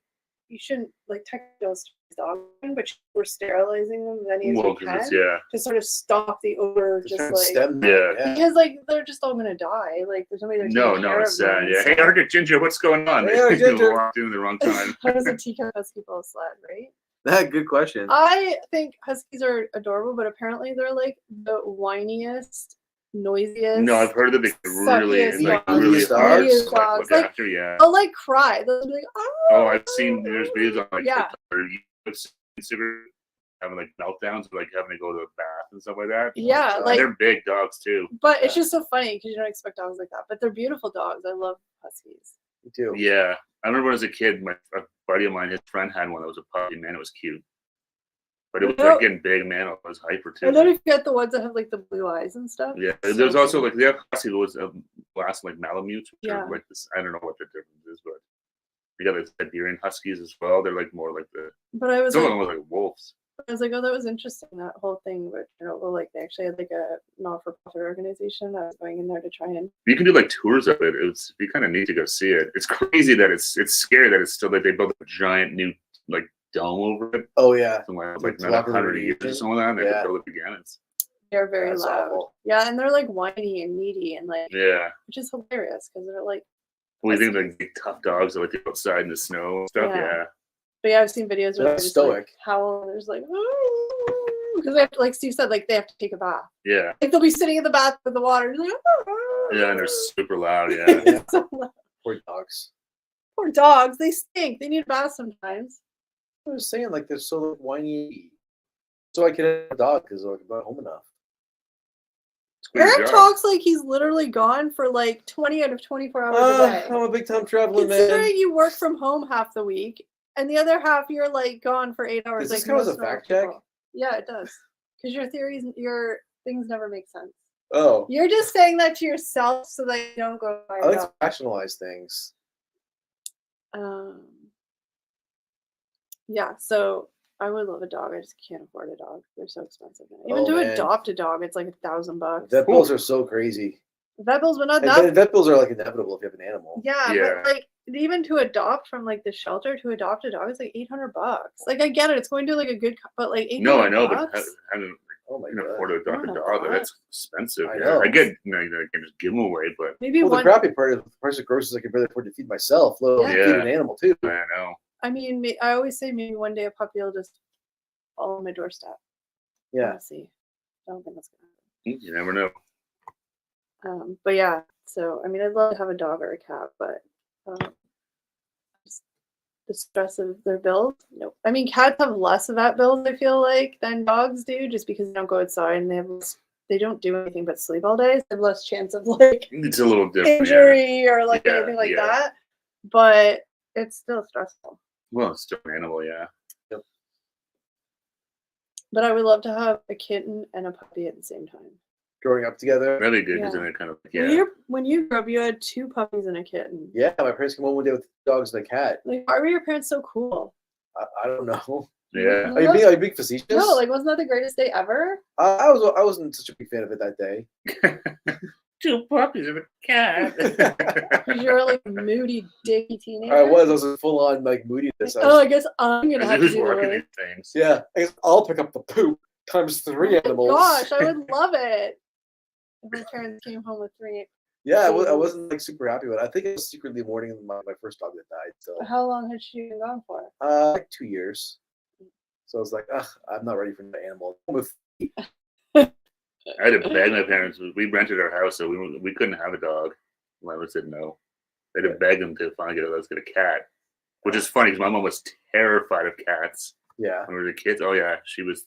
you shouldn't like technically don't sterilize dogs, but we're sterilizing them as many as Well, we 'cause it's, can yeah. to sort of stop the odor, Just trying just to like stem Yeah. that, because like they're just all gonna die. Like there's nobody there taking No, care it's of them. sad. and Yeah. Hey, stuff. Arctic Ginger, what's going on? Hey, Arctic Ginger. Walked in the wrong time. How does a teacup husky pull a sled, right? That good question. I think huskies are adorable, but apparently they're like the whiniest, noisiest. No, I've heard that they really, suckiest like, dogs. really Neediest hard dogs. to like, Dogs. look Like, after. Yeah. They'll like cry. They'll be like, oh. Oh, I've seen there's videos on like Yeah. TikTok or Instagram having like meltdowns, like having to go to the bath and stuff like that. Yeah, And like, they're big dogs too. but it's just so funny because you don't expect dogs like that. But they're beautiful dogs. I love huskies. Me too. Yeah, I remember when I was a kid, a buddy of mine, his friend had one that was a puppy. Man, it was cute, but it was No. like getting big. Man, it was hyper too. And then you get the ones that have like the blue eyes and stuff. Yeah, So there's also cute. like the husky was last like Malamutes, which Yeah. are like this. I don't know what the difference is, but you got the Siberian Huskies as well. They're like more like the But I was some of like, them was like wolves. oh, that was interesting, that whole thing. But well, like they actually had like a not-for-profit organization that was going in there to try and. You can do like tours of it. It's be kind of neat to go see it. It's crazy that it's scary that it's still like they built a giant new like dome over it. Oh yeah. Something like Like another block of 100 years or radiation. something like that. And they Yeah. have to build it again. It's They're very That's loud. awful. Yeah, and they're like whiny and needy and like, yeah. which is hilarious because they're like. Well, you think like big tough dogs that like go outside in the snow and stuff? Yeah. Yeah. But yeah, I've seen videos where They're they're just stoic. like howl and there's like because they have to, like Steve said, like they have to take a bath. Yeah. Like they'll be sitting in the bath with the water. Like, Yeah, and they're super loud. Yeah. Yeah. So loud. Poor dogs. Poor dogs, they stink. They need a bath sometimes. I was saying like they're so whiny. So I can have a dog because I'm not home enough. Squeeze Eric your arm. talks like he's literally gone for like 20 out of 24 hours a day. I'm a big time traveling Considering man. you work from home half the week, and the other half you're like gone for 8 hours. Does this like count as most a normal fact check? people. Yeah, it does. Because your things never make sense. Oh, You're just saying that to yourself so that you don't go by I like your to rationalize things. Yeah, so I would love a dog. I just can't afford a dog. They're so expensive now. Even Oh, to man. adopt a dog, it's like $1,000. Vet bills are so crazy. Vet bills, but not And that. vet bills are like inevitable if you have an animal. Yeah, Yeah. but like even to adopt from like the shelter to adopt a dog is like $800. Like I get it, it's going to like a good, but like $800. No, I know, but having Oh my you can god. afford to adopt a Oh my dog, God. that's expensive. I Yeah. know. I get, you can just give them away, but Maybe Well, one. the crappy part is the price of groceries I can barely afford to feed myself, let alone Yeah. feed an animal too. I know. I mean, I always say maybe one day a puppy will just fall on my doorstep. Yeah. We'll see. I don't think that's gonna You never know. happen. But yeah, so I mean, I'd love to have a dog or a cat, but just the stress of their bills. Nope. I mean, cats have less of that bills, I feel like, than dogs do, just because they don't go outside and they don't do anything but sleep all day. So they have less chance of like It's a little different. Yeah. injury or like Yeah, anything like yeah. that. But it's still stressful. Well, it's still an animal, yeah. But I would love to have a kitten and a puppy at the same time. Growing up together. That'd be good because Yeah. then it kind of, When you grew up, you had 2 puppies and a kitten. Yeah, my parents came home one day with dogs and a cat. Like, why were your parents so cool? I don't know. Yeah. Are you being facetious? No, like, wasn't that the greatest day ever? I wasn't such a big fan of it that day. 2 puppies and a cat. Because you were like a moody, dicky teenager. I was full on like moodiness. Like, oh, I guess I'm gonna have to Who's do the working work. these things? Yeah, I guess I'll pick up the poop times 3 animals. Gosh, I would love it if my parents came home with 3. Yeah, I wasn't like super happy with it. I think I was secretly mourning my first dog that died. So How long had she been gone for? like 2 years. So I was like, ugh, I'm not ready for an animal. With I had to beg my parents. We rented our house, so we couldn't have a dog. My mother said no. I had to beg them to finally let's get a cat. Which is funny because my mom was terrified of cats yeah. when we were kids. Oh yeah, she was.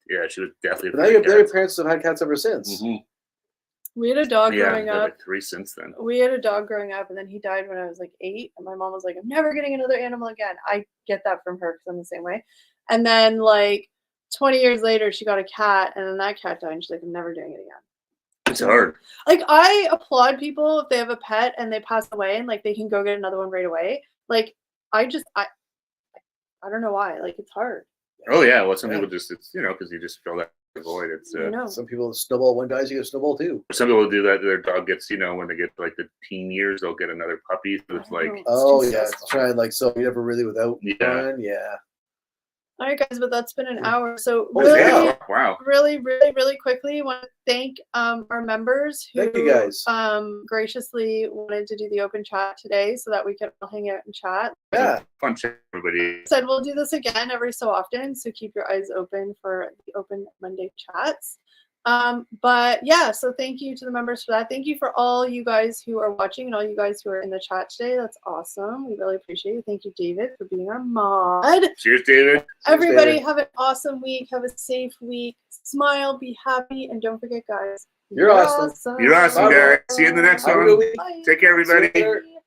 Yeah, she was definitely. But now afraid of your cats. parents have had cats ever since. Mhm. We had a dog Yeah, growing I've had up. like 3 since then. We had a dog growing up, and then he died when I was like 8. And my mom was like, "I'm never getting another animal again." I get that from her because I'm the same way. And then like 20 years later, she got a cat, and then that cat died, and she's like, "I'm never doing it again." It's hard. Like, I applaud people if they have a pet and they pass away and like they can go get another one right away. Like, I don't know why. Like, it's hard. Oh yeah, well some Yeah. people just it's because you just fill that void. It's I know. Some people snowball. One dies, you get a snowball too. some people do that. Their dog gets when they get like the teen years, they'll get another puppy. So it's I like know. It's Oh too yeah, stressful. try and like so you never really without Yeah. one. Yeah. All right, guys, but that's been an hour. So Oh, really, yeah. wow. really quickly, want to thank our members who Thank you, guys. graciously wanted to do the open chat today so that we could all hang out and chat. Yeah. Fun chat, everybody. Said we'll do this again every so often, so keep your eyes open for the open Monday chats. But yeah, so thank you to the members for that. Thank you for all you guys who are watching and all you guys who are in the chat today. That's awesome. We really appreciate it. Thank you, David, for being our mod. Cheers, David. Everybody David. have an awesome week. Have a safe week. Smile, be happy, and don't forget, guys. You're awesome. You're awesome, Bye. guys. See you in the next Have a one. good week. Bye. Take care, See you everybody. later. Yeah.